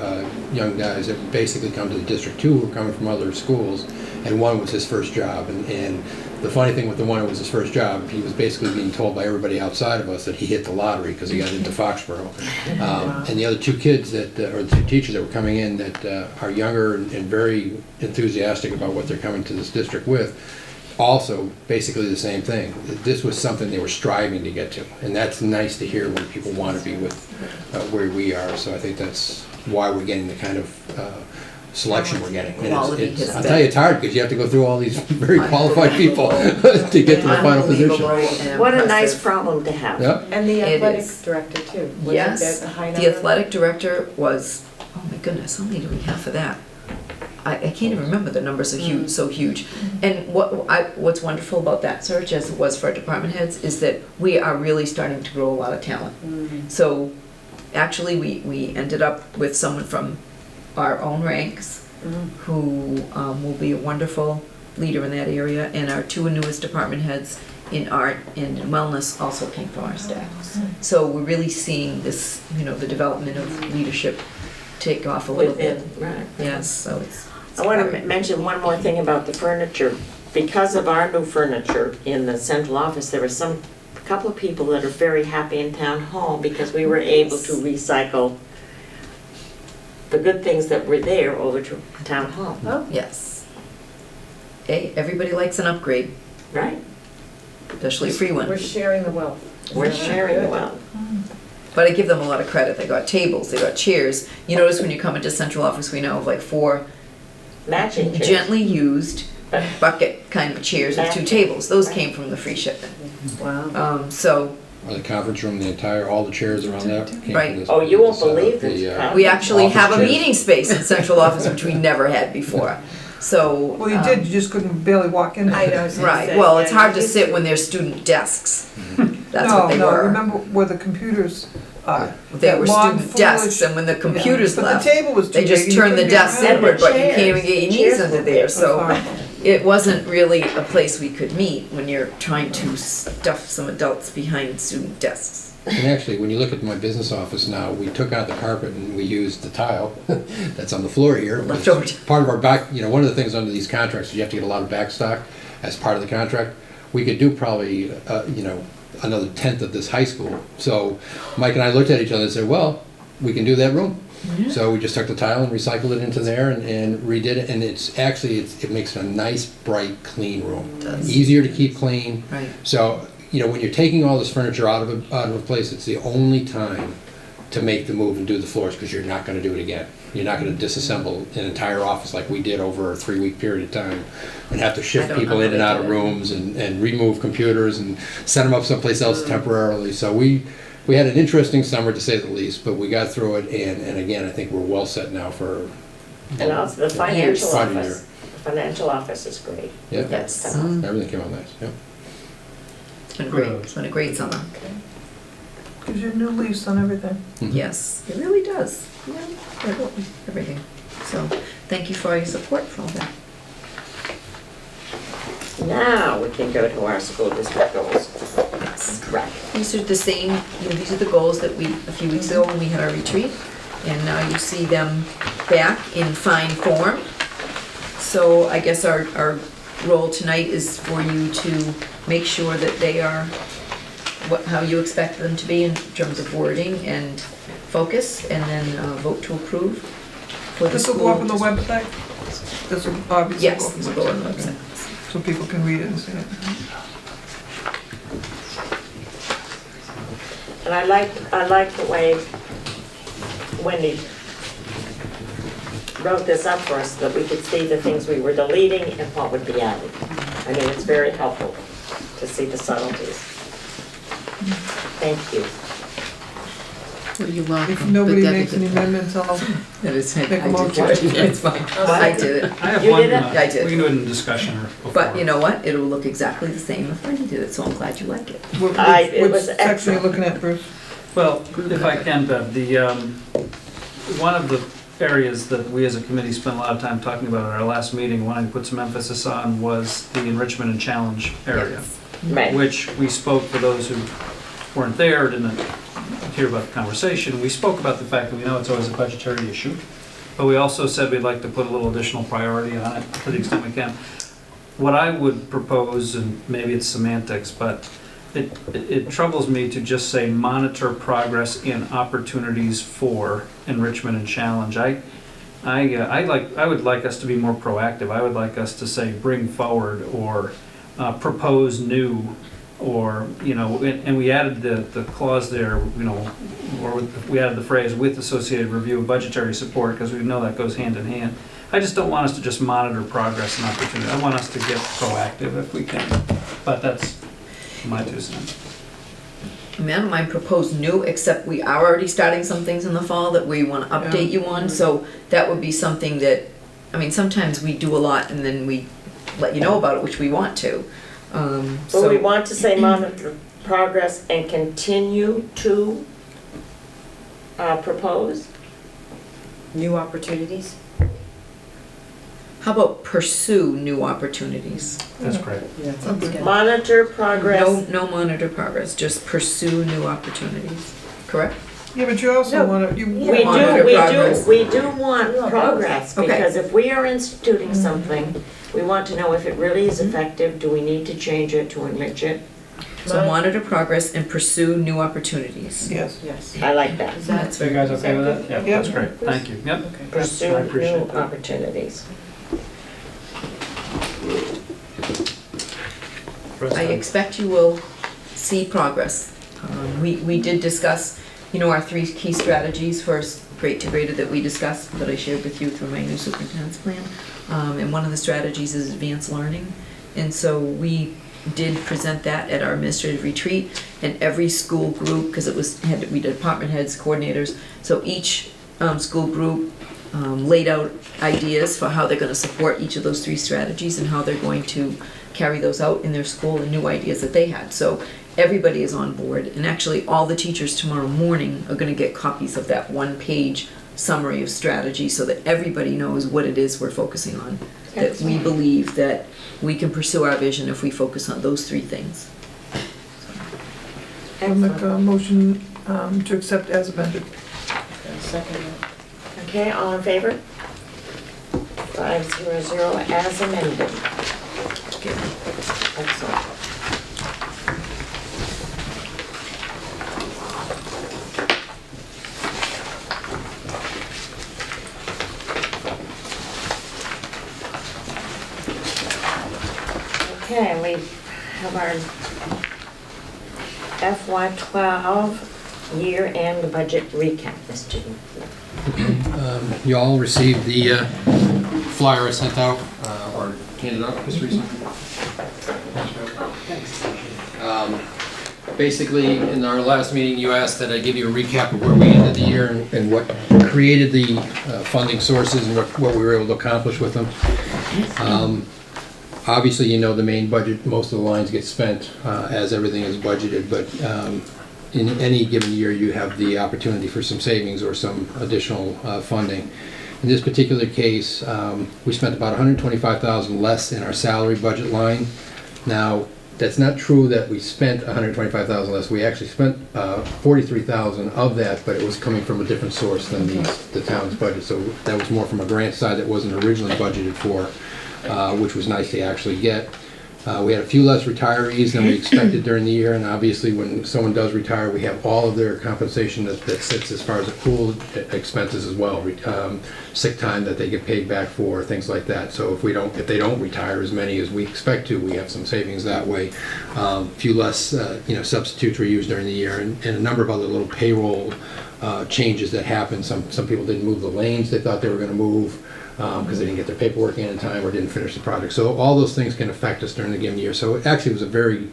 young guys that basically come to the district, 2 who were coming from other schools, and one was his first job. And the funny thing with the one who was his first job, he was basically being told by everybody outside of us that he hit the lottery because he got into Foxborough. And the other 2 kids that, or the 2 teachers that were coming in that are younger and very enthusiastic about what they're coming to this district with, also basically the same thing. This was something they were striving to get to, and that's nice to hear when people want to be with where we are. So I think that's why we're getting the kind of selection we're getting. And Quality has I'll been- tell you, it's hard because you have to go through all these very qualified people to get to the final position. Unbelievable and What a nice impressive. problem to have. Yep. And the It athletic is. director too. Wasn't Yes, that a high the number? athletic director was, oh my goodness, how many do we have for that? I can't even remember, the numbers are huge, so huge. And what's wonderful about that search, as it was for our department heads, is that we are really starting to grow a lot of talent. So actually, we ended up with someone from our own ranks who will be a wonderful leader in that area, and our 2 newest department heads in art and in wellness also came from our staff. So we're really seeing this, the development of leadership take off a little bit. Right. Yes, so it's. I want to mention one more thing about the furniture. Because of our new furniture in the central office, there were a couple of people that are very happy in town hall because we were able to recycle the good things that were there over to town hall. Oh, yes. Hey, everybody likes an upgrade, Right? especially a free We're one. sharing the wealth. We're sharing the wealth. But I give them a lot of credit. They got tables, they got chairs. You notice when you come into central office, we now have like 4 Matching chairs. gently used bucket kind of chairs with 2 tables. Those came from the free shipment. Wow. So Or the conference room, all the chairs around that. came from Right. this- Oh, you won't this setup, believe the, this. we actually Office have a chairs. meeting space in central office, which we never had before. So. Well, you did, you just couldn't barely walk in there. I know, I was gonna Right, say, well, it's yeah, hard to you sit when there's student desks. That's No, what they no, were. remember where the computers They that were long, student desks, foolish- and when the computers But left, the table was too they big. just and you turned the couldn't get desks around it. inward, but you chairs. can't even get your knees under there, so That's it wasn't really a place we could meet when you're trying to stuff some adults behind student desks. And actually, when you look at my business office now, we took out the carpet and we used the tile that's on the floor here. Leftover. Part of our back, one of the things under these contracts is you have to get a lot of backstock as part of the contract. We could do probably, another tenth of this high school. So Mike and I looked at each other and said, well, we can do that room. So we just took the tile and recycled it into there and redid it, and it makes it a nice, bright, clean room. It does. Easier to keep clean. Right. So, when you're taking all this furniture out of a place, it's the only time to make the move and do the floors, because you're not gonna do it again. You're not gonna disassemble an entire office like we did over a 3-week period of time, and have to I shift don't people know in and how out they of did it. rooms and remove computers and send them up someplace else temporarily. So we had an interesting summer, to say the least, but we got through it, and again, I think we're well set now for. And also the financial Quite a year. office. The financial office is great. Yeah, Yes, everything came out nice, yeah. it's been great, it's been a great summer. Gives you a new lease on everything. Yes, it really does. Yeah, everything. So, thank you for all your support for all that. Now we can go to our school district goals. Yes. Right. These are the same, these are the goals that a few weeks ago when we had our retreat, and now you see them back in fine form. So I guess our role tonight is for you to make sure that they are how you expect them to be in terms of wording and focus, and then vote to approve for the This school. will go up on the website? This will obviously go Yes, up on this the will go on the website. website. So people can read it and see it. And I like the way Wendy wrote this up for us, so that we could see the things we were deleting and what would be added. I mean, it's very helpful to see the subtleties. Thank you. You're welcome. If nobody makes any amendments, I'll That is, I Make a did motion. it. It's fine. I did it. I have You one, did it? I did. we can do it in discussion or before. But you know what? It'll look exactly the same if Wendy did it, so I'm glad you like it. What It was section are you excellent. looking at, Bruce? Well, if I can, Bev, one of the areas that we as a committee spent a lot of time talking about at our last meeting, wanting to put some emphasis on, was the enrichment and challenge area, Right. which we spoke, for those who weren't there, didn't hear about the conversation, we spoke about the fact that we know it's always a budgetary issue, but we also said we'd like to put a little additional priority on it to the extent we can. What I would propose, and maybe it's semantics, but it troubles me to just say monitor progress in opportunities for enrichment and challenge. I would like us to be more proactive. I would like us to say bring forward or propose new, or and we added the clause there, or we added the phrase with associated review of budgetary support, because we know that goes hand in hand. I just don't want us to just monitor progress and opportunity. I want us to get proactive if we can, but that's my 2 cents. I mean, I don't mind propose new, except we are already starting some things in the fall that we want to update you on, so that would be something that, I mean, sometimes we do a lot and then we let you know about it, which we want to. So we want to say monitor progress and continue to propose? New opportunities? How about pursue new opportunities? That's great. Monitor progress. No monitor progress, just pursue new opportunities, correct? Yeah, but you also want to, We Monitor progress. we do want progress, Okay. because if we are instituting something, we want to know if it really is effective, do we need to change it to enrich it? So monitor progress and pursue new opportunities. yes. Yes. I like that. That's Are you guys okay with that? Yeah, Yeah. that's great. Thank you. Yep. Pursue I appreciate new that. opportunities. I expect you will see progress. We did discuss, our 3 key strategies for Great to Greater that we discussed, that I shared with you through my new superintendent's plan. And one of the strategies is advanced learning. And so we did present that at our administrative retreat, and every school group, because we did department heads, coordinators, so each school group laid out ideas for how they're going to support each of those 3 strategies and how they're going to carry those out in their school, and new ideas that they had. So everybody is on board. And actually, all the teachers tomorrow morning are gonna get copies of that one-page summary of strategy so that everybody knows what it is we're focusing on. That we believe that we can pursue our vision if we focus on those three things. I'll make a motion to accept as amended. Second. Okay, all in favor? 500 as amended. Excellent. Okay, we have our FY12 year-end budget recap, Mr. You all received the flyer I sent out, or handed out just recently. Basically, in our last meeting, you asked that I give you a recap of where we ended the year and what created the funding sources and what we were able to accomplish with them. Obviously, you know the main budget, most of the lines get spent as everything is budgeted, but in any given year you have the opportunity for some savings or some additional funding. In this particular case, we spent about $125,000 less in our salary budget line. Now, that's not true that we spent $125,000 less. We actually spent $43,000 of that, but it was coming from a different source than the town's budget. So that was more from a grant side that wasn't originally budgeted for. Which was nice to actually get. We had a few less retirees than we expected during the year, and obviously when someone does retire, we have all of their compensation that sits as far as accrual expenses as well, sick time that they get paid back for, things like that. So if they don't retire as many as we expect to, we have some savings that way. A few less substitutes were used during the year, and a number of other little payroll changes that happened. Some people didn't move the lanes they thought they were going to move, because they didn't get their paperwork in time or didn't finish the project. So all those things can affect us during the given year. So it actually was a very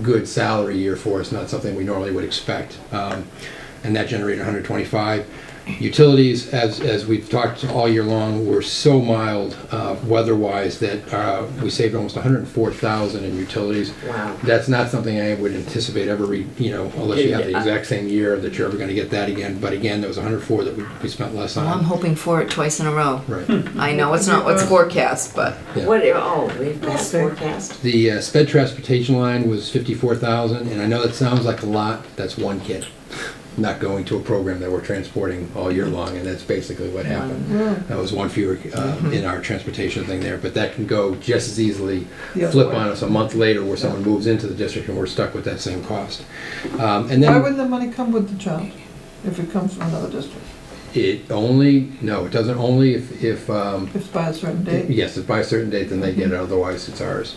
good salary year for us, not something we normally would expect. And that generated 125. Utilities, as we've talked all year long, were so mild weather-wise that we saved almost $104,000 in utilities. Wow. That's not something I would anticipate ever, unless you have the exact same year that you're ever going to get that again. But again, there was 104 that we spent less on. Well, I'm hoping for it twice in a row. Right. I know it's not what's forecast, but. Yeah. We've got forecast. The sped transportation line was 54,000, and I know that sounds like a lot. That's one kid not going to a program that we're transporting all year long, and that's basically what happened. That was one fewer in our transportation thing there, but that can go just as easily flip on us a month later where someone moves into the district and we're stuck with that same cost. And then Why wouldn't the money come with the child if it comes from another district? it doesn't only if If it's by a certain date? yes, it's by a certain date, then they get it, otherwise it's ours.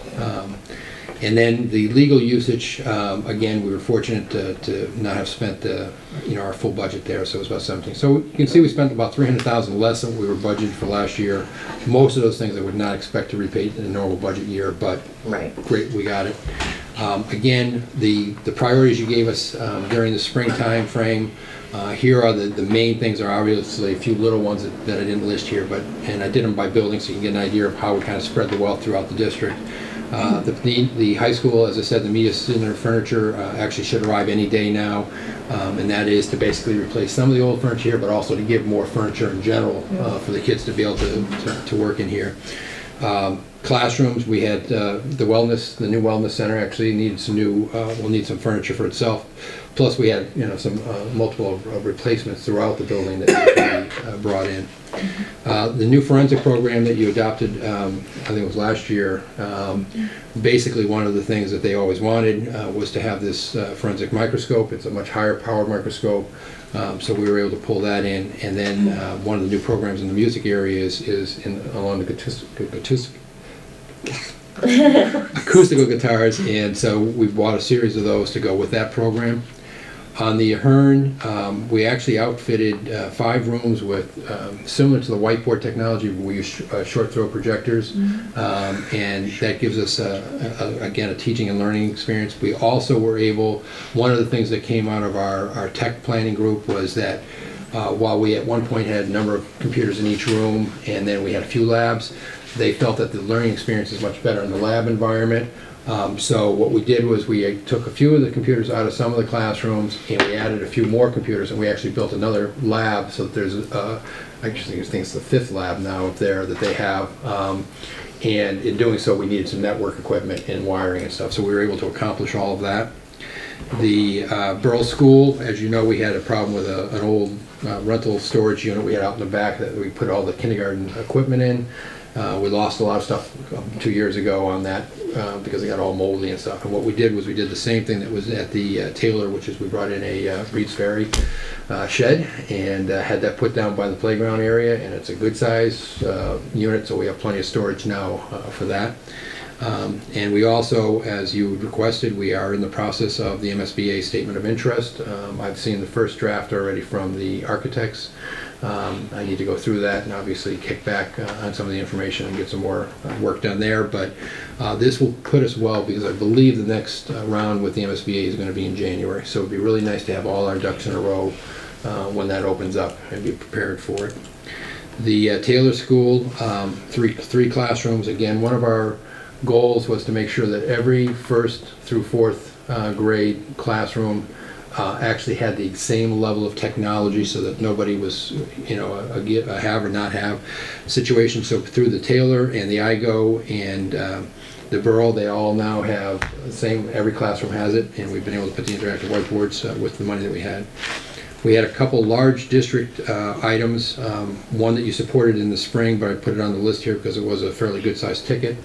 And then the legal usage, again, we were fortunate to not have spent our full budget there, so it was about 17. So you can see we spent about $300,000 less than we were budgeted for last year. Most of those things I would not expect to repeat in a normal budget year, but great, we got it. Again, the priorities you gave us during the spring time frame, here are the main things. There are obviously a few little ones that I didn't list here, and I did them by building so you can get an idea of how we kind of spread the wealth throughout the district. The high school, as I said, the media center furniture actually should arrive any day now, and that is to basically replace some of the old furniture here, but also to give more furniture in general for the kids to be able to work in here. Classrooms, we had the new wellness center actually needed will need some furniture for itself. Plus we had some multiple replacements throughout the building that need to be brought in. The new forensic program that you adopted, I think it was last year, basically one of the things that they always wanted was to have this forensic microscope. It's a much higher powered microscope, so we were able to pull that in. And then one of the new programs in the music area is along the acoustical guitars, and so we bought a series of those to go with that program. On the Ahern, we actually outfitted 5 rooms with, similar to the whiteboard technology, we use short throw projectors, and that gives us, again, a teaching and learning experience. We also were able, one of the things that came out of our tech planning group was that while we at one point had a number of computers in each room, and then we had a few labs, they felt that the learning experience is much better in the lab environment So what we did was we took a few of the computers out of some of the classrooms, and we added a few more computers, and we actually built another lab, so that there's, I actually think it's the 5th lab now up there that they have. And in doing so, we needed some network equipment and wiring and stuff, so we were able to accomplish all of that. The Borough School, as you know, we had a problem with an old rental storage unit we had out in the back that we put all the kindergarten equipment in. We lost a lot of stuff 2 years ago on that because it got all moldy and stuff. And what we did was we did the same thing that was at the Taylor, which is we brought in a Reed's Ferry shed and had that put down by the playground area, and it's a good size unit, so we have plenty of storage now for that. And we also, as you requested, we are in the process of the MSBA Statement of Interest. I've seen the first draft already from the architects. I need to go through that and obviously kick back on some of the information and get some more work done there. But this will put us well, because I believe the next round with the MSBA is going to be in January. So it'd be really nice to have all our ducks in a row when that opens up and be prepared for it. The Taylor School, three classrooms. Again, one of our goals was to make sure that every 1st through 4th grade classroom actually had the same level of technology, so that nobody was, you know, a have or not have situation. So through the Taylor and the IGO and the Borough, they all now have the same, every classroom has it, and we've been able to put the interactive whiteboards with the money that we had. We had a couple large district items, one that you supported in the spring, but I put it on the list here because it was a fairly good sized ticket.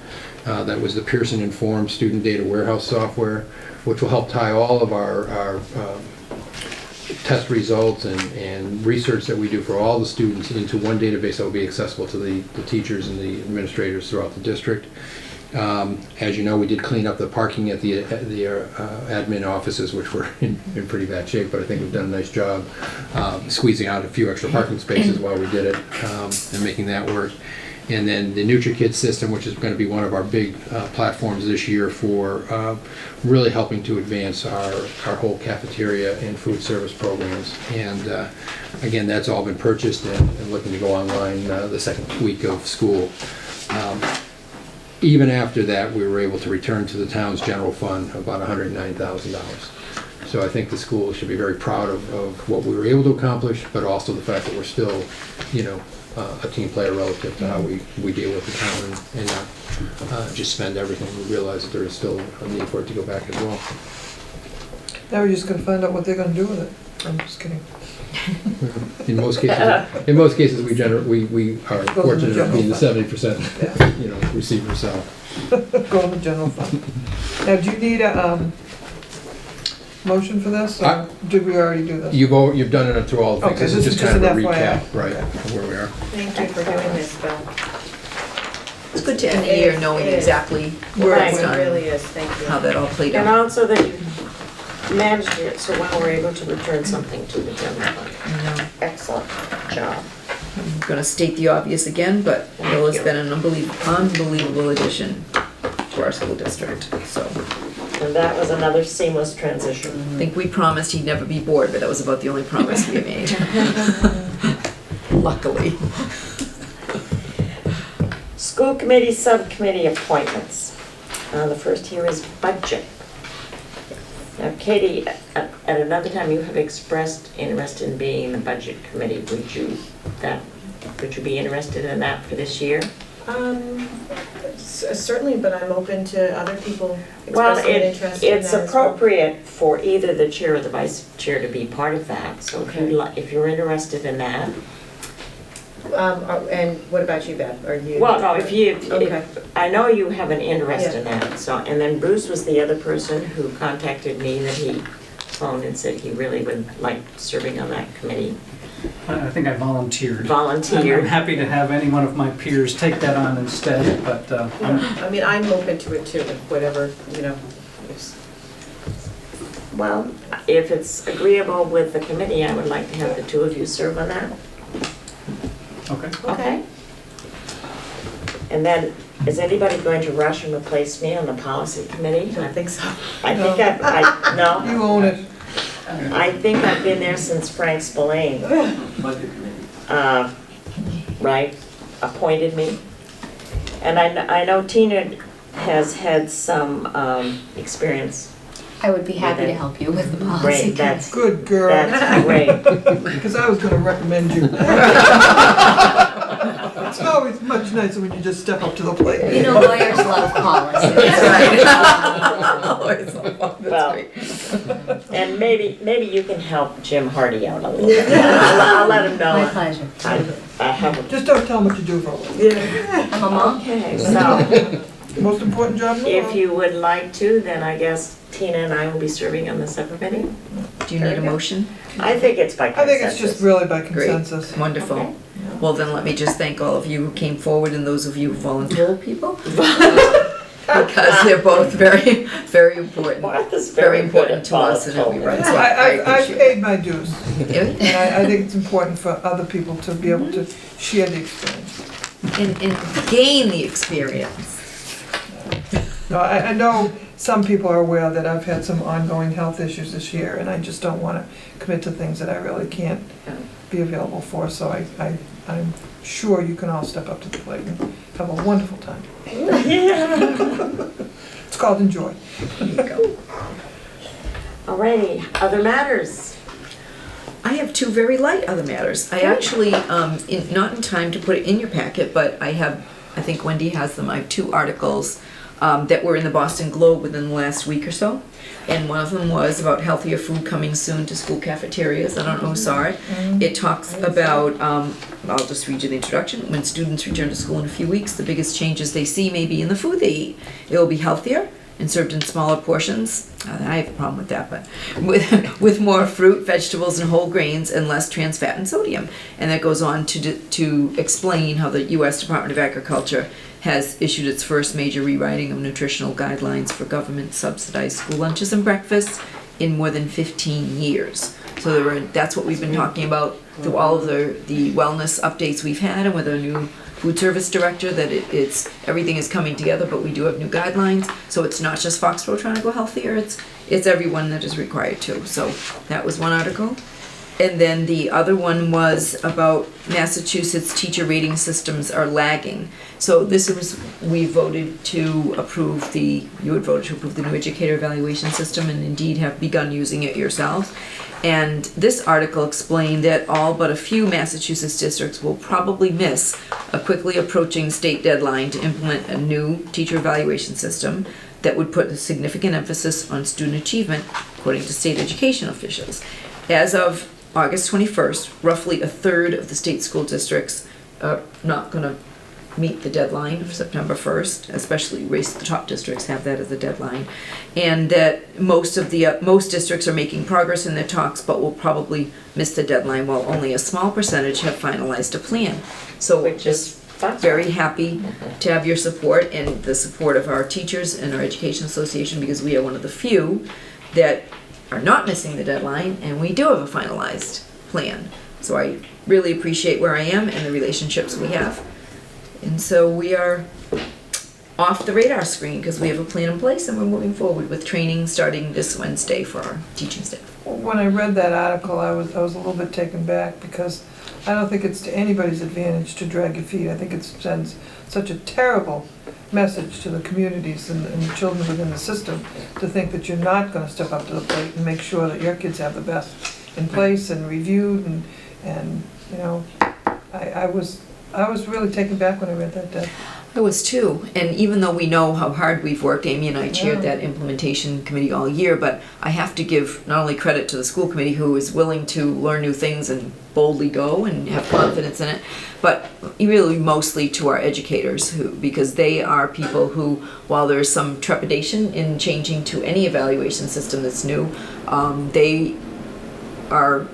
That was the Pearson Informed Student Data Warehouse software, which will help tie all of our test results and research that we do for all the students into one database that will be accessible to the teachers and the administrators throughout the district. As you know, we did clean up the parking at the admin offices, which were in pretty bad shape, but I think we've done a nice job squeezing out a few extra parking spaces while we did it and making that work. And then the NutriKids system, which is going to be one of our big platforms this year for really helping to advance our whole cafeteria and food service programs. And again, that's all been purchased and looking to go online the 2nd week of school. Even after that, we were able to return to the town's general fund about $109,000. So I think the school should be very proud of what we were able to accomplish, but also the fact that we're still, you know, a team player relative to how we deal with the town and not just spend everything. We realize that there is still a need for it to go back as well. Now we're just gonna find out what they're gonna do with it. I'm just kidding. In most cases, we are fortunate to be the 70%, you know, receiver. So go in the general fund. Now, do you need a motion for this, or did we already do this? You've done it through all the things. Okay, This is just kind of a recap, FYI. right, of where we are. Thank you for doing this, Bill. It's good to end the year knowing It is. exactly Right, where it's it done, really is, thank you. how that all played And out. also that you managed it so well we're able to return something to the general fund. I know. Excellent job. I'm gonna state the obvious again, but Bill has been an unbelievable addition to our school district, so. And that was another seamless transition. I think we promised he'd never be bored, but that was about the only promise we made. Luckily. School committee, subcommittee appointments. The first here is budget. Now, Katie, at another time you have expressed interest in being in the budget committee. Would you be interested in that for this year? Certainly, but I'm open to other people Well, expressing an interest in that it's as well. appropriate for either the chair or the vice chair to be part of that. So if you're interested in that. And what about you, Beth? Are you? Well, no, Okay. I know you have an interest Yeah. in that, so, and then Bruce was the other person who contacted me that he phoned and said he really would like serving on that committee. I think I volunteered. I'm Volunteered. happy to have any one of my peers take that on instead, but I mean, I'm open to it too, whatever, you know. Well, if it's agreeable with the committee, I would like to have the two of you serve on that. okay. Okay. And then, is anybody going to rush and replace me on the policy committee? I don't think so. I think no. You own it. I think I've been there since Frank Spillane, Budget committee. right, appointed me. And I know Tina has had some experience. I would be happy to help you with the policy. Great, that's, Good girl, that's great. because I was gonna recommend you. It's always much nicer when you just step up to the plate. You know, lawyers love policy. Well, and maybe you can help Jim Hardy out a little bit. I'll let him know. My pleasure. I have Just don't tell them what you do for a living. I'm a mom. Okay, so Most important job in the if world. you would like to, then I guess Tina and I will be serving on the subcommittee. Do you need a motion? I think it's by I consensus. think it's just really by Great. consensus. Wonderful. Okay. Well, then let me just thank all of you who came forward and those of you who volunteered people. Because they're both very, very important. Martha's Very very important good to at us in every volunteering. right. So I I've appreciate paid my dues, it. and I think it's important for other people to be able to share the experience. And gain the experience. No, I know some people are aware that I've had some ongoing health issues this year, and I just don't want to commit to things that I really can't be available for, so I'm sure you can all step up to the plate and have a wonderful time. It's called enjoy. There you go. Alrighty, other matters? I have two very light other matters. I actually, not in time to put it in your packet, but I think Wendy has them. I have two articles that were in the Boston Globe within the last week or so. And one of them was about healthier food coming soon to school cafeterias. I don't know who saw it. It talks about, I'll just read you the introduction. When students return to school in a few weeks, the biggest changes they see may be in the food they eat. It will be healthier and served in smaller portions. I have a problem with that, but with more fruit, vegetables, and whole grains, and less trans fat and sodium. And that goes on to explain how the U.S. Department of Agriculture has issued its first major rewriting of nutritional guidelines for government-subsidized school lunches and breakfasts in more than 15 years. So that's what we've been talking about through all of the wellness updates we've had, and with our new food service director, that it's everything is coming together, but we do have new guidelines. So it's not just Foxborough trying to go healthier, it's everyone that is required to. So that was one article. And then the other one was about Massachusetts teacher rating systems are lagging. So we voted to approve you had voted to approve the new educator evaluation system, and indeed have begun using it yourselves. And this article explained that all but a few Massachusetts districts will probably miss a quickly approaching state deadline to implement a new teacher evaluation system that would put a significant emphasis on student achievement, according to state education officials. As of August 21st, roughly a third of the state school districts are not going to meet the deadline of September 1st, especially race the top districts have that as a deadline, and that most districts are making progress in their talks, but will probably miss the deadline, while only a small percentage have finalized a plan. So we're just very happy to have your support and the support of our teachers and our education association, because we are one of the few that are not missing the deadline, and we do have a finalized plan. So I really appreciate where I am and the relationships we have. And so we are off the radar screen because we have a plan in place, and we're moving forward with training starting this Wednesday for our teaching staff. When I read that article, I was a little bit taken back, because I don't think it's to anybody's advantage to drag your feet. I think it sends such a terrible message to the communities and the children within the system to think that you're not going to step up to the plate and make sure that your kids have the best in place and reviewed, and you know, I was really taken back when I read that. I was too, and even though we know how hard we've worked, Amy and I chaired that implementation committee all year, but I have to give not only credit to the school committee, who is willing to learn new things and boldly go and have confidence in it, but really mostly to our educators, because they are people who, while there's some trepidation in changing to any evaluation system that's new, they are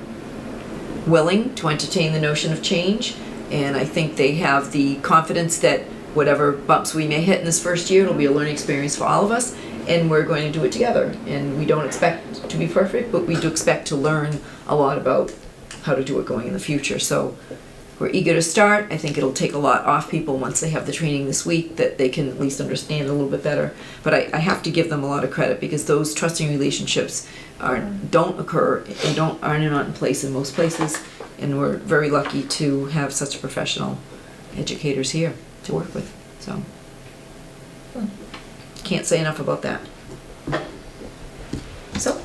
willing to entertain the notion of change, and I think they have the confidence that whatever bumps we may hit in this first year, it'll be a learning experience for all of us, and we're going to do it together. And we don't expect to be perfect, but we do expect to learn a lot about how to do it going in the future. So we're eager to start. I think it'll take a lot off people once they have the training this week, that they can at least understand a little bit better. But I have to give them a lot of credit, because those trusting relationships don't occur and are not in place in most places. And we're very lucky to have such professional educators here to work with. So can't say enough about that. So,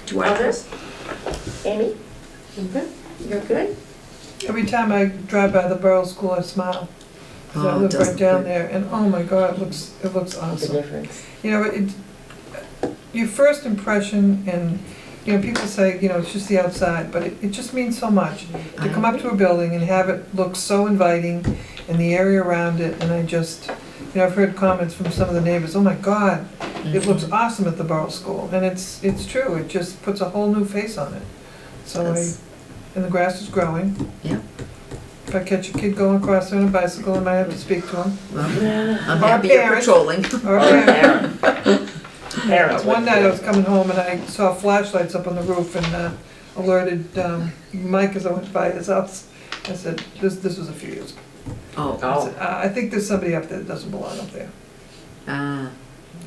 to our Others? Amy? You're good? Every time I drive by the Borough School, I smile. 'Cause I Oh, it live does right look down good. there, and oh my God, it looks The awesome. difference. You know, your first impression, and, you know, people say, you know, it's just the outside, but it just means so much. To come up to a building and have it look so inviting, and the area around it, and I just, you know, I've heard comments from some of the neighbors, oh my God, it looks awesome at the Borough School, and it's true, it just puts a whole new face on it. So Does. and the grass is growing. Yeah. If I catch a kid going across there on a bicycle, I might have to speak to him. I'm happy you're parents. patrolling. Or a parent. Parents. One night I was coming home and I saw flashlights up on the roof and alerted Mike as I went by his house. I said, this was a few years ago. Oh, I said, I think there's somebody up there that doesn't belong up there. ah,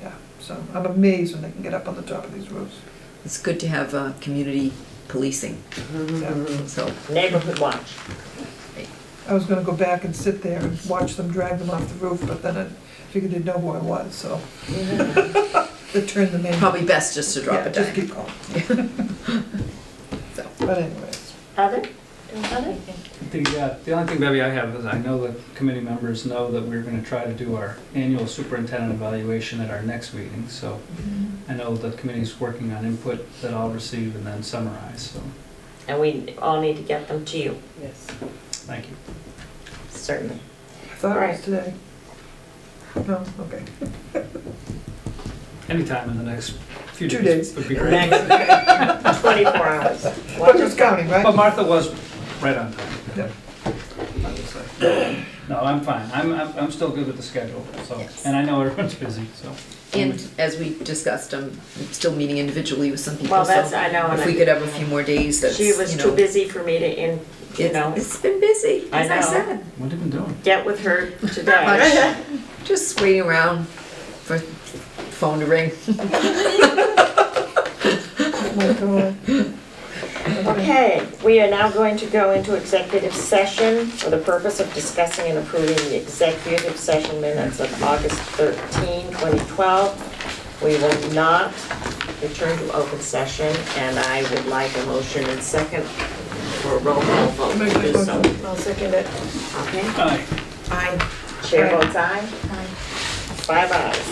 Yeah, so I'm amazed when they can get up on the top of these roofs. it's good to have community policing, Yeah. so. Neighborhood watch. I was gonna go back and sit there and watch them drag them off the roof, but then I figured they'd know who I was, so. They turned them in. Probably best just to drop Yeah, it just down. keep going. So. But anyways. Other? Other? The only thing, Debbie, I have is I know that committee members know that we're gonna try to do our annual superintendent evaluation at our next meeting, so I know the committee's working on input that I'll receive and then summarize, so, And we all need to get them to you. Yes. thank you. Certainly. I thought it Right. was today. No, okay. Anytime in the next few 2 days days. would be great. Next 24 hours. But it's counting, But right? Martha was right on time. Yeah. I would say. No, I'm fine. I'm still good with the schedule, so, and I know everyone's busy, so. And as we discussed, I'm still meeting individually with some people, Well, so that's, I know, if we and could have a few more days, that's, she was you too know. busy for me to, you know, It's been busy, I as I know. said. What have you been doing? get with her today. Just waiting around for phone to ring. Oh my God. Okay, we are now going to go into executive session for the purpose of discussing and approving the executive session minutes of August 13, 2012. We will not return to open session, and I would like a motion and second for a roll call vote. Make that Do so. motion. I'll second it. Okay, Aye. Aye. chair votes aye. 5 ayes.